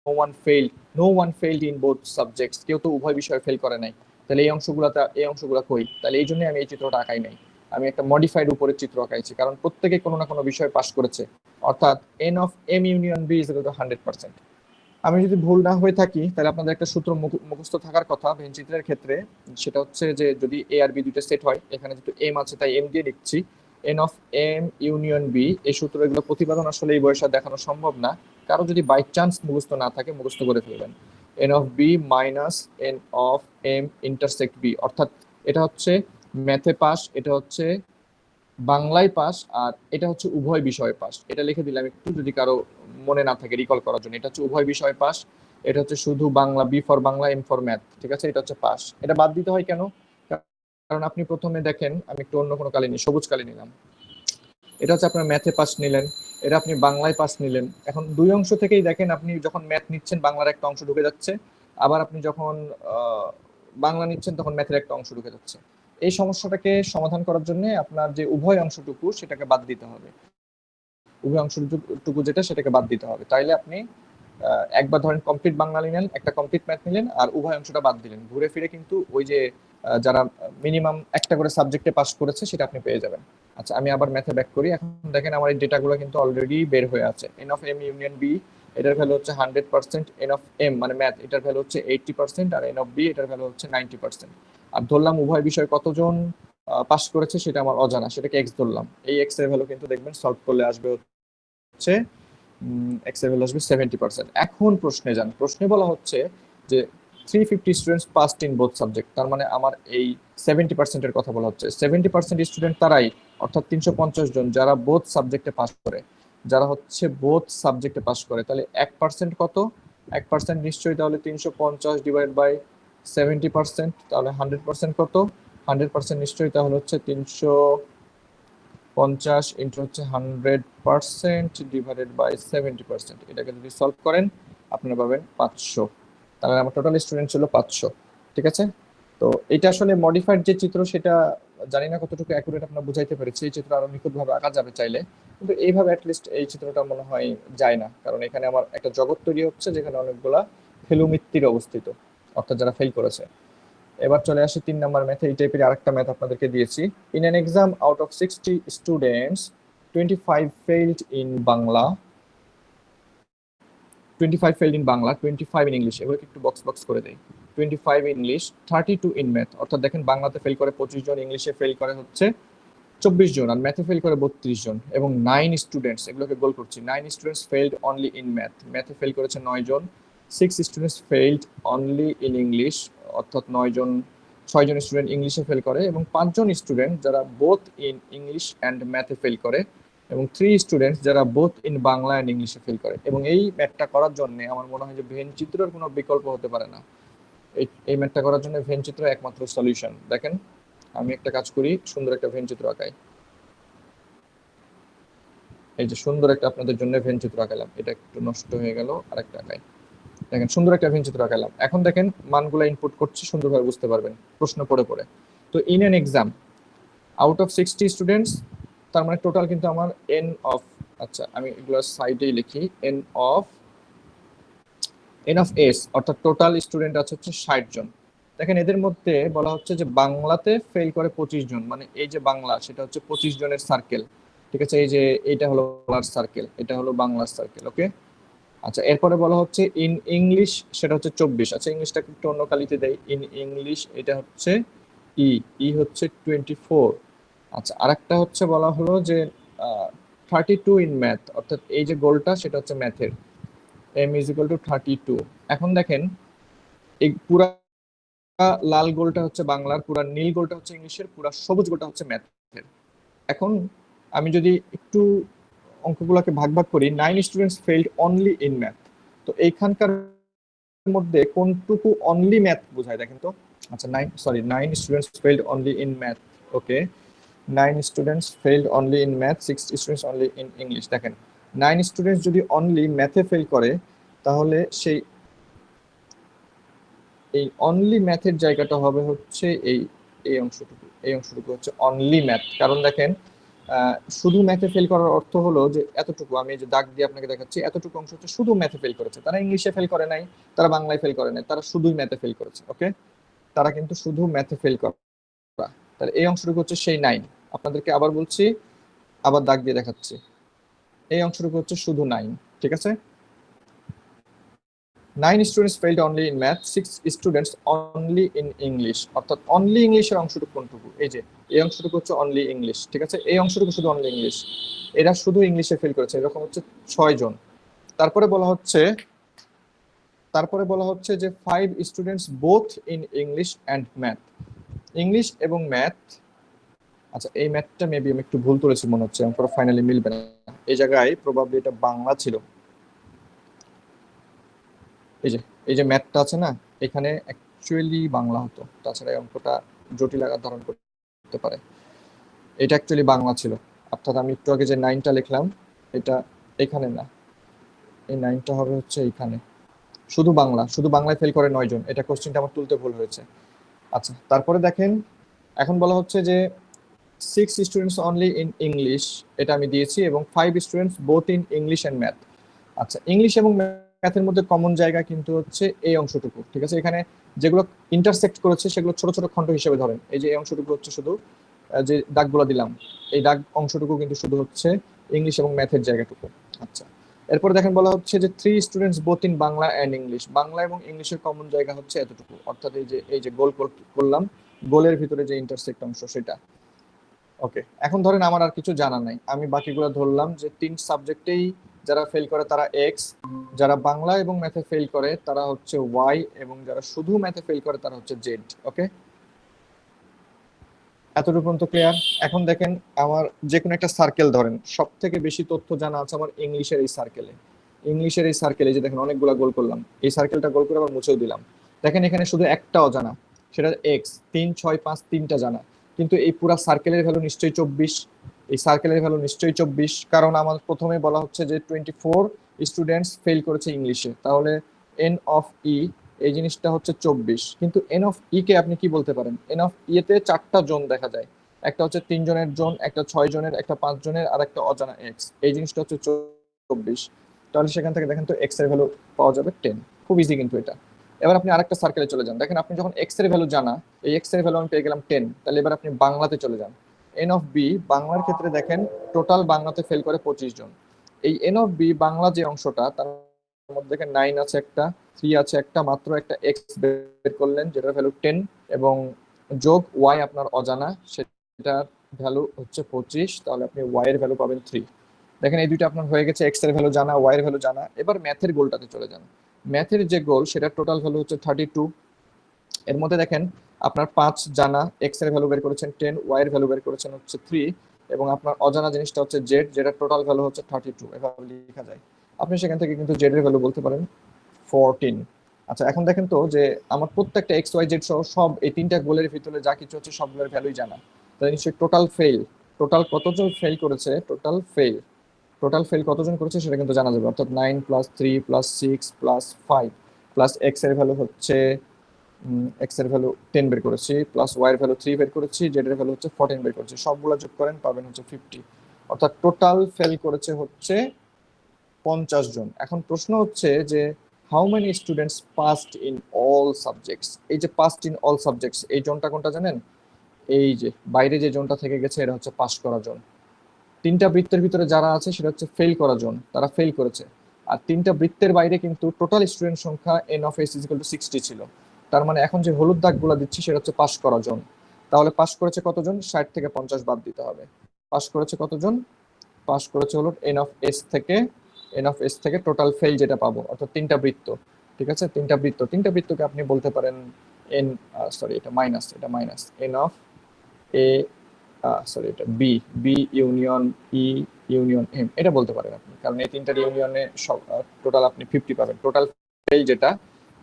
one failed in both subjects, কেউ তো উভয় বিষয়ে ফেল করে নাই। তাহলে এই অংশগুলো কই? তাহলে এই জন্য আমি এই চিত্রটা আঁকাই নাই, আমি একটা মডিফাইড উপরের চিত্র আঁকাইছি, কারণ প্রত্যেকে কোনো না কোনো বিষয়ে পাস করেছে। অর্থাৎ N of M union B is equal to 100%। আমি যদি ভুল না হয়ে থাকি তাহলে আপনাদের একটা সূত্র মুখস্থ থাকার কথা ভেন চিত্রের ক্ষেত্রে, সেটা হচ্ছে যে যদি এ আর বি দুটো সেট হয়, এখানে যেহেতু এম আছে তাই এম দিয়ে লিখছি, N of M union B. এই সূত্র এগুলো প্রতিপাদন আসলে এই বয়সে দেখানো সম্ভব না, কারো যদি বাই চান্স মুখস্থ না থাকে মুখস্থ করে ফেলবেন। N of B minus N of M intersect B, অর্থাৎ এটা হচ্ছে ম্যাথে পাস, এটা হচ্ছে বাংলায় পাস, আর এটা হচ্ছে উভয় বিষয়ে পাস। এটা লিখে দিলাম একটু, যদি কারো মনে না থাকে রিকল করার জন্য। এটা হচ্ছে উভয় বিষয়ে পাস, এটা হচ্ছে শুধু Bangla, B for Bangla, M for math, ঠিক আছে, এটা হচ্ছে পাস। এটা বাদ দিতে হয় কেন? কারণ আপনি প্রথমে দেখেন, আমি একটু অন্য কোনো কালি নিই, সবুজ কালি নিলাম, এটা হচ্ছে আপনার ম্যাথে পাস নিলেন, এটা আপনি বাংলায় পাস নিলেন। এখন দুই অংশ থেকেই দেখেন, আপনি যখন ম্যাথ নিচ্ছেন বাংলার একটা অংশ ঢুকে যাচ্ছে, আবার আপনি যখন বাংলা নিচ্ছেন তখন ম্যাথের একটা অংশ ঢুকে যাচ্ছে। এই সমস্যাটাকে সমাধান করার জন্য আপনার যে উভয় অংশটুকু সেটাকে বাদ দিতে হবে, উভয় অংশটুকু যেটা সেটাকে বাদ দিতে হবে। তাইলে আপনি একবার ধরেন কমপ্লিট বাংলা নিলেন, একটা কমপ্লিট ম্যাথ নিলেন, আর উভয় অংশটা বাদ দিলেন, ঘুরে ফিরে কিন্তু ওই যে যারা মিনিমাম একটা করে সাবজেক্টে পাস করেছে সেটা আপনি পেয়ে যাবেন। আচ্ছা, আমি আবার ম্যাথে ব্যাক করি। এখন দেখেন আমার এই ডেটাগুলো কিন্তু অলরেডি বের হয়ে আছে। N of M union B, এটার ভ্যালু হচ্ছে 100%, এন অফ এম মানে ম্যাথ, এটার ভ্যালু হচ্ছে 80%, আর এন অফ বি এটার ভ্যালু হচ্ছে 90%। আর ধরলাম উভয় বিষয় কতজন পাস করেছে সেটা আমার অজানা, সেটাকে এক্স ধরলাম। এই এক্স এর ভ্যালু কিন্তু দেখবেন সলভ করলে আসবে হচ্ছে এক্স এর ভ্যালু আসবে 70%। এখন প্রশ্নে যান। প্রশ্নে বলা হচ্ছে যে 350 students passed in both subject, তার মানে আমার এই 70% এর কথা বলা হচ্ছে। 70% স্টুডেন্ট তারাই, অর্থাৎ 350 জন, যারা বোথ সাবজেক্টে পাস করে, যারা হচ্ছে বোথ সাবজেক্টে পাস করে। তাহলে 1% কত? 1% নিশ্চয়ই তাহলে 350 ডিভাইড বাই 70%, তাহলে 100% কত? 100% নিশ্চয়ই তাহলে হচ্ছে 350 ইন্টু হচ্ছে 100% ডিভাইডেড বাই 70%। এটাকে যদি সলভ করেন আপনারা পাবেন 500। তাহলে আমার টোটাল স্টুডেন্ট ছিল 500। ঠিক আছে? তো এটা আসলে মডিফাইড যে চিত্র, সেটা জানি না কতটুকু অ্যাকুরেট আপনারা বুঝাইতে পেরেছি। এই চিত্র আরো নিখুঁতভাবে আঁকা যাবে চাইলে, কিন্তু এইভাবে অ্যাটলিস্ট এই চিত্রটা মনে হয় যায় না, কারণ এখানে আমার একটা জগৎ তৈরি হচ্ছে যেখানে অনেকগুলা ফেলুমিত্তির অবস্থিত, অর্থাৎ যারা ফেল করেছে। এবার চলে আসি 3 নম্বর ম্যাথে। এই টাইপের আরেকটা ম্যাথ আপনাদেরকে দিয়েছি। In an exam out of 60 students 25 failed in Bangla, 25 failed in Bangla, 25 in English, এগুলোকে একটু বক্স বক্স করে দেই। 25 ইংলিশ, 32 ইন ম্যাথ, অর্থাৎ দেখেন বাংলাতে ফেল করে 25 জন, ইংলিশে ফেল করে হচ্ছে 24 জন, আর ম্যাথে ফেল করে 32 জন। এবং 9 স্টুডেন্টস, এগুলোকে গোল করছি, 9 students failed only in math, ম্যাথে ফেল করেছে 9 জন। 6 students failed only in English, অর্থাৎ 9 জন, 6 জন স্টুডেন্ট ইংলিশে ফেল করে, এবং 5 জন স্টুডেন্ট যারা বোথ ইন ইংলিশ অ্যান্ড ম্যাথে ফেল করে, এবং 3 স্টুডেন্টস যারা বোথ ইন বাংলা অ্যান্ড ইংলিশে ফেল করে। এবং এই ম্যাথটা করার জন্য আমার মনে হয় যে ভেন চিত্রের কোনো বিকল্প হতে পারে না। এই ম্যাথটা করার জন্য ভেন চিত্র একমাত্র সলিউশন। দেখেন আমি একটা কাজ করি, সুন্দর একটা ভেন চিত্র আঁকাই। এই যে সুন্দর একটা আপনাদের জন্য ভেন চিত্র আঁকালাম, এটা একটু নষ্ট হয়ে গেল, আরেকটা আঁকাই। দেখেন সুন্দর একটা ভেন চিত্র আঁকালাম। এখন দেখেন মানগুলো ইনপুট করছি, সুন্দরভাবে বুঝতে পারবেন প্রশ্ন পড়ে পড়ে। তো in an exam out of 60 students, তার মানে টোটাল কিন্তু আমার এন অফ, আচ্ছা আমি এগুলো সাইডেই লিখি, এন অফ এস, অর্থাৎ টোটাল স্টুডেন্ট আছে হচ্ছে 60 জন। দেখেন এদের মধ্যে বলা হচ্ছে যে বাংলাতে ফেল করে 25 জন, মানে এই যে বাংলা সেটা হচ্ছে 25 জনের সার্কেল। ঠিক আছে? এই যে এইটা হলো বাংলার সার্কেল, এটা হলো বাংলার সার্কেল। ওকে, আচ্ছা এরপরে বলা হচ্ছে ইন ইংলিশ, সেটা হচ্ছে 24। আচ্ছা ইংলিশটা একটু অন্য কালিতে দেয়। ইন ইংলিশ এটা হচ্ছে ই, হচ্ছে 24। আচ্ছা আরেকটা হচ্ছে বলা হলো যে 32 ইন ম্যাথ, অর্থাৎ এই যে গোলটা সেটা হচ্ছে ম্যাথের, এম ইজ ইকুয়াল টু 32। এখন দেখেন এই পুরা লাল গোলটা হচ্ছে বাংলার, পুরা নীল গোলটা হচ্ছে ইংলিশের, পুরা সবুজ গোলটা হচ্ছে ম্যাথের। এখন আমি যদি একটু অঙ্কগুলোকে ভাগ ভাগ করি, 9 students failed only in math, তো এইখানকার মধ্যে কোনটুকু অনলি ম্যাথ বোঝায় দেখেন তো। আচ্ছা 9 students failed only in math. Okay, 9 students failed only in math, 6 students only in English. দেখেন 9 স্টুডেন্টস যদি অনলি ম্যাথে ফেল করে, তাহলে সেই এই অনলি ম্যাথের জায়গাটা হবে হচ্ছে এই এই অংশটুকু, এই অংশটুকু হচ্ছে অনলি ম্যাথ। কারণ দেখেন শুধু ম্যাথে ফেল করার অর্থ হলো যে এতটুকু, আমি যে দাগ দিয়ে আপনাকে দেখাচ্ছি, এতটুকু অংশ হচ্ছে শুধু ম্যাথে ফেল করেছে, তারা ইংলিশে ফেল করে নাই, তারা বাংলায় ফেল করে নাই, তারা শুধুই ম্যাথে ফেল করেছে। ওকে, তারা কিন্তু শুধু ম্যাথে ফেল করা। তাহলে এই অংশটুকু হচ্ছে সেই 9। আপনাদেরকে আবার বলছি, আবার দাগ দিয়ে দেখাচ্ছি, এই অংশটুকু হচ্ছে শুধু 9। ঠিক আছে? 9 students failed only in math, 6 students only in English, অর্থাৎ অনলি ইংলিশের অংশটুকু কোনটুকু? এই যে এই অংশটুকু হচ্ছে অনলি ইংলিশ। ঠিক আছে? এই অংশটুকু শুধু অনলি ইংলিশ, এরা শুধু ইংলিশে ফেল করেছে, এরকম হচ্ছে 6 জন। তারপরে বলা হচ্ছে যে 5 students both in English and math, English এবং ম্যাথ। আচ্ছা এই ম্যাথটা মেবি আমি একটু ভুল তুলেছি মনে হচ্ছে, অঙ্কটা ফাইনালি মিলবে না। এই জায়গায় প্রবাবলি এটা বাংলা ছিল। এই যে ম্যাথটা আছে না, এখানে অ্যাকচুয়ালি বাংলা হতো, তাছাড়া এই অঙ্কটা জটিল আকার ধারণ করতে পারে। এটা অ্যাকচুয়ালি বাংলা ছিল, অর্থাৎ আমি একটু আগে যে 9টা লিখলাম, এটা এখানে না, এই 9টা হবে হচ্ছে এইখানে। শুধু বাংলায় ফেল করে 9 জন, এটা কোশ্চেনটা আমার তুলতে ভুল হয়েছে। আচ্ছা তারপরে দেখেন এখন বলা হচ্ছে যে 6 স্টুডেন্টস অনলি ইন ইংলিশ, এটা আমি দিয়েছি, এবং 5 students both in English and math. আচ্ছা ইংলিশ এবং ম্যাথের মধ্যে কমন জায়গা কিন্তু হচ্ছে এই অংশটুকু। ঠিক আছে? এখানে যেগুলো ইন্টারসেক্ট করেছে সেগুলো ছোট ছোট খণ্ড হিসেবে ধরেন। এই যে এই অংশটুকু হচ্ছে শুধু যে দাগগুলো দিলাম, এই দাগ অংশটুকু কিন্তু শুধু হচ্ছে ইংলিশ এবং ম্যাথের জায়গাটুকু। আচ্ছা, এরপর দেখেন বলা হচ্ছে যে 3 students both in Bangla and English. Bangla এবং ইংলিশের কমন জায়গা হচ্ছে এতটুকু, অর্থাৎ এই যে গোল করলাম, গোলের ভিতরে যে ইন্টারসেক্ট অংশ সেটা। ওকে, এখন ধরেন আমার আর কিছু জানা নাই, আমি বাকিগুলো ধরলাম যে 3 সাবজেক্টেই যারা ফেল করে তারা এক্স, যারা বাংলা এবং ম্যাথে ফেল করে তারা হচ্ছে ওয়াই, এবং যারা শুধু ম্যাথে ফেল করে তারা হচ্ছে জেড। ওকে, এতটুকু পর্যন্ত ক্লিয়ার? এখন দেখেন আমার যে কোনো একটা সার্কেল ধরেন, সব থেকে বেশি তথ্য জানা আছে আমার ইংলিশের এই সার্কেলে। ইংলিশের এই সার্কেলে যে দেখেন অনেকগুলো গোল করলাম, এই সার্কেলটা গোল করে আবার মুছেও দিলাম। দেখেন এখানে শুধু একটা অজানা, সেটা এক্স। 3, 6, 5 তিনটা জানা, কিন্তু এই পুরো সার্কেলের ভ্যালু নিশ্চয়ই 24। এই সার্কেলের ভ্যালু নিশ্চয়ই 24, কারণ আমার প্রথমে বলা হচ্ছে যে 24 স্টুডেন্টস ফেল করেছে ইংলিশে, তাহলে এন অফ ই এই জিনিসটা হচ্ছে 24। কিন্তু এন অফ ই কে আপনি কি বলতে পারেন? এন অফ ই তে 4টা জোন দেখা যায়, একটা হচ্ছে 3 জনের জোন, একটা 6 জনের, একটা 5 জনের, আর একটা অজানা এক্স। এই জিনিসটা হচ্ছে 24। তাহলে সেখান থেকে দেখেন তো এক্স এর ভ্যালু পাওয়া যাবে 10। খুব ইজি কিন্তু এটা। এবার আপনি আরেকটা সার্কেলে চলে যান, দেখেন আপনি যখন এক্স এর ভ্যালু জানা, এই এক্স এর ভ্যালু আমি পেয়ে গেলাম 10, তাহলে এবার আপনি বাংলাতে চলে যান। এন অফ বি বাংলার ক্ষেত্রে দেখেন টোটাল বাংলাতে ফেল করে 25 জন। এই এন অফ বি বাংলা যে অংশটা, তার মধ্যে দেখেন 9 আছে একটা, 3 আছে একটা, মাত্র একটা এক্স বের করলেন যেটার ভ্যালু 10, এবং যোগ ওয়াই আপনার অজানা, সেটার ভ্যালু হচ্ছে 25, তাহলে আপনি ওয়াই এর ভ্যালু পাবেন 3। দেখেন এই দুইটা আপনার হয়ে গেছে, এক্স এর ভ্যালু জানা, ওয়াই এর ভ্যালু জানা। এবার ম্যাথের গোলটাতে চলে যান। ম্যাথের যে গোল সেটার টোটাল ভ্যালু হচ্ছে 32। এর মধ্যে দেখেন আপনার 5 জানা, এক্স এর ভ্যালু বের করেছেন 10, ওয়াই এর ভ্যালু বের করেছেন হচ্ছে 3, এবং আপনার অজানা জিনিসটা হচ্ছে জেড, যেটার টোটাল ভ্যালু হচ্ছে 32। এভাবে লেখা যায়। আপনি সেখান থেকে কিন্তু জেড এর ভ্যালু বলতে পারেন 14। আচ্ছা, এখন দেখেন তো যে আমার প্রত্যেকটা এক্স ওয়াই জেড সহ সব এই তিনটা গোলের ভিতরে যা কিছু হচ্ছে সবগুলোর ভ্যালুই জানা। তাহলে নিশ্চয়ই টোটাল ফেল, টোটাল কতজন ফেল করেছে, টোটাল ফেল কতজন করেছে সেটা কিন্তু জানা যাবে, অর্থাৎ 9 + 3 + 6 + 5 প্লাস এক্স এর ভ্যালু হচ্ছে এক্স এর ভ্যালু 10 বের করেছি, প্লাস ওয়াই এর ভ্যালু 3 বের করেছি, জেড এর ভ্যালু হচ্ছে 14 বের করেছি, সবগুলো যোগ করেন পাবেন হচ্ছে 50। অর্থাৎ টোটাল ফেল করেছে হচ্ছে 50 জন। এখন প্রশ্ন হচ্ছে যে how many students passed in all subjects. এই যে পাসড ইন অল সাবজেক্টস, এই জোনটা কোনটা জানেন? এই যে বাইরে যে জোনটা থেকে গেছে এটা হচ্ছে পাস করা জোন। 3টা বৃত্তের ভিতরে যারা আছে সেটা হচ্ছে ফেল করা জোন, তারা ফেল করেছে। আর 3টা বৃত্তের বাইরে কিন্তু টোটাল স্টুডেন্ট সংখ্যা N of S equal to 60 ছিল। তার মানে এখন যে হলুদ দাগগুলো দিচ্ছি সেটা হচ্ছে পাস করা জোন। তাহলে পাস করেছে কতজন? 60 থেকে 50 বাদ দিতে হবে। পাস করেছে কতজন? পাস করেছে হলো এন অফ এস থেকে টোটাল ফেল যেটা পাবো, অর্থাৎ 3টা বৃত্ত। ঠিক আছে, 3টা বৃত্তকে আপনি বলতে পারেন এন, সরি এটা minus N of A, sorry এটা B, B union E union M, এটা বলতে পারেন আপনি, কারণ এই তিনটার ইউনিয়নে সব টোটাল আপনি 50 পাবেন। টোটাল ফেল যেটা,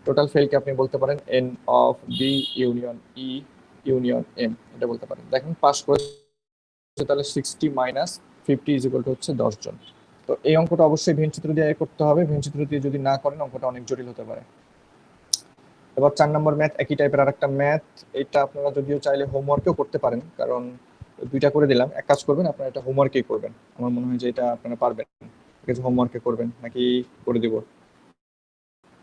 টোটাল ফেলকে আপনি বলতে পারেন N of B union E union M, এটা বলতে পারেন। দেখেন পাস করেছে, তাহলে 60 - 50 হচ্ছে 10 জন। তো এই অঙ্কটা অবশ্যই ভেনচিত্র দিয়ে করতে হবে, ভেনচিত্র দিয়ে যদি না করেন অঙ্কটা অনেক জটিল হতে পারে। এবার 4 নম্বর ম্যাথ, একই টাইপের আরেকটা ম্যাথ। এটা আপনারা যদিও চাইলে হোমওয়ার্কেও করতে পারেন, কারণ দুইটা করে দিলাম, এক কাজ করবেন আপনারা এটা হোমওয়ার্কেই করবেন, আমার মনে হয় যে এটা আপনারা পারবেন। ঠিক আছে, হোমওয়ার্কে করবেন নাকি করে দিব?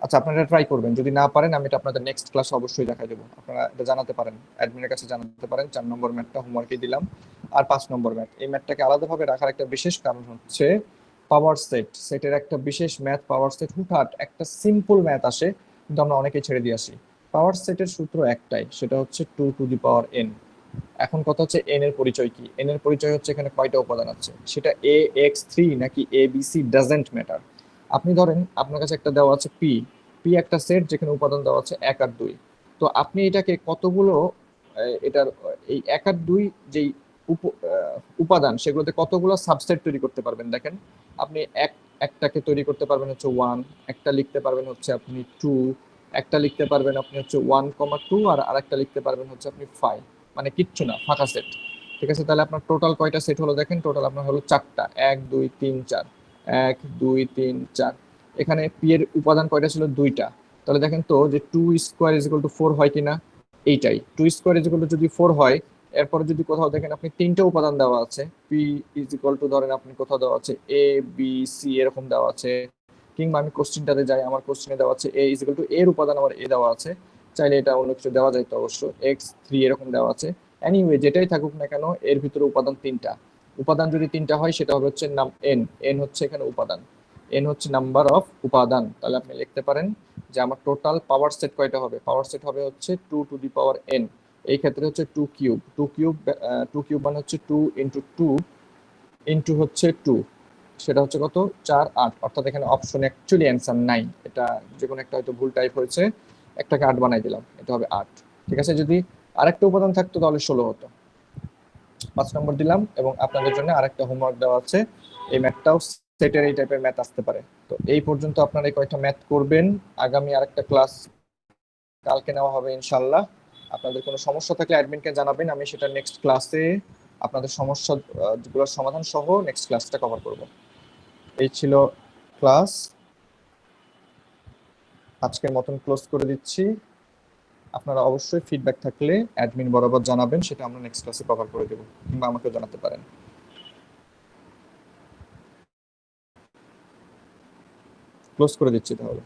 আচ্ছা, আপনারা এটা ট্রাই করবেন, যদি না পারেন আমি এটা আপনাদের নেক্সট ক্লাসে অবশ্যই দেখাই দেবো, আপনারা এটা জানাতে পারেন, অ্যাডমিনের কাছে জানাতে পারেন। 4 নম্বর ম্যাথটা হোমওয়ার্কেই দিলাম। আর 5 নম্বর ম্যাথ, এই ম্যাথটাকে আলাদাভাবে রাখার একটা বিশেষ কারণ হচ্ছে পাওয়ার সেটের একটা বিশেষ ম্যাথ। পাওয়ার সেট হুটহাট একটা সিম্পল ম্যাথ আসে, কিন্তু আমরা অনেকেই ছেড়ে দিয়ে আসি। পাওয়ার সেটের সূত্র একটাই, সেটা হচ্ছে 2 টু দি পাওয়ার n। এখন কথা হচ্ছে এন এর পরিচয় কি? এন এর পরিচয় হচ্ছে এখানে কয়টা উপাদান আছে, সেটা এ এক্স থ্রি নাকি A B C doesn't matter. আপনি ধরেন আপনার কাছে একটা দেওয়া আছে পি, পি একটা সেট যেখানে উপাদান দেওয়া আছে 1 আর 2। তো আপনি এটাকে কতগুলো, এটার এই 1 আর 2 যেই উপাদান সেগুলোতে কতগুলো সাবসেট তৈরি করতে পারবেন দেখেন। আপনি একটাকে তৈরি করতে পারবেন হচ্ছে 1, একটা লিখতে পারবেন হচ্ছে আপনি 2, একটা লিখতে পারবেন আপনি হচ্ছে 1,2, আর আরেকটা লিখতে পারবেন হচ্ছে আপনি 5। মানে কিচ্ছু না, ফাঁকা সেট। ঠিক আছে, তাহলে আপনার টোটাল কয়টা সেট হলো দেখেন, টোটাল আপনার হলো 4টা, 1 2 3 4, 1 2 3 4। এখানে পি এর উপাদান কয়টা ছিল? 2টা। তাহলে দেখেন তো যে 2 স্কোয়ার ইজ ইকুয়াল টু 4 হয় কিনা? এইটাই, 2 স্কোয়ার ইজ ইকুয়াল টু যদি 4 হয়, এরপরে যদি কোথাও দেখেন আপনি 3টে উপাদান দেওয়া আছে, পি ইজ ইকুয়াল টু ধরেন আপনি কোথাও দেওয়া আছে এ বি সি এরকম দেওয়া আছে, কিংবা আমি কোশ্চেনটাতে যাই, আমার কোশ্চেনে দেওয়া আছে এ ইজ ইকুয়াল টু এর উপাদান আমার এ দেওয়া আছে, চাইলে এটা অন্য কিছু দেওয়া যায় তো অবশ্য, এক্স থ্রি এরকম দেওয়া আছে, এনিওয়ে যেটাই থাকুক না কেন এর ভিতরে উপাদান তিনটা। উপাদান যদি তিনটা হয় সেটা হবে হচ্ছে নাম এন। এন হচ্ছে এখানে উপাদান, এন হচ্ছে নাম্বার অফ উপাদান। তাহলে আপনি লিখতে পারেন যে আমার টোটাল পাওয়ার সেট কয়টা হবে, পাওয়ার সেট হবে হচ্ছে 2^n। এই ক্ষেত্রে হচ্ছে 2 কিউব, 2 কিউব, 2 কিউব মানে হচ্ছে 2 ইন্টু 2 ইন্টু হচ্ছে 2, সেটা হচ্ছে কত 4 8। অর্থাৎ এখানে অপশনে অ্যাকচুয়ালি অ্যান্সার নাই, এটা যে কোনো একটা হয়তো ভুল টাইপ হয়েছে, একটাকে 8 বানাই দিলাম, এটা হবে 8। ঠিক আছে, যদি আরেকটা উপাদান থাকতো তাহলে 16 হতো। 5 নম্বর দিলাম। এবং আপনাদের জন্য আরেকটা হোমওয়ার্ক দেওয়া আছে, এই ম্যাথটাও সেটের এই টাইপের ম্যাথ আসতে পারে। তো এই পর্যন্ত আপনারা এই কয়টা ম্যাথ করবেন। আগামী আরেকটা ক্লাস কালকে নেওয়া হবে ইনশাল্লাহ। আপনাদের কোনো সমস্যা থাকলে অ্যাডমিনকে জানাবেন, আমি সেটা নেক্সট ক্লাসে আপনাদের সমস্যা গুলোর সমাধান সহ নেক্সট ক্লাসটা কভার করব। এই ছিল ক্লাস, আজকের মতন ক্লোজ করে দিচ্ছি। আপনারা অবশ্যই ফিডব্যাক থাকলে অ্যাডমিন বরাবর জানাবেন, সেটা আমরা নেক্সট ক্লাসে কভার করে দেবো, কিংবা আমাকেও জানাতে পারেন। ক্লোজ করে দিচ্ছি তাহলে।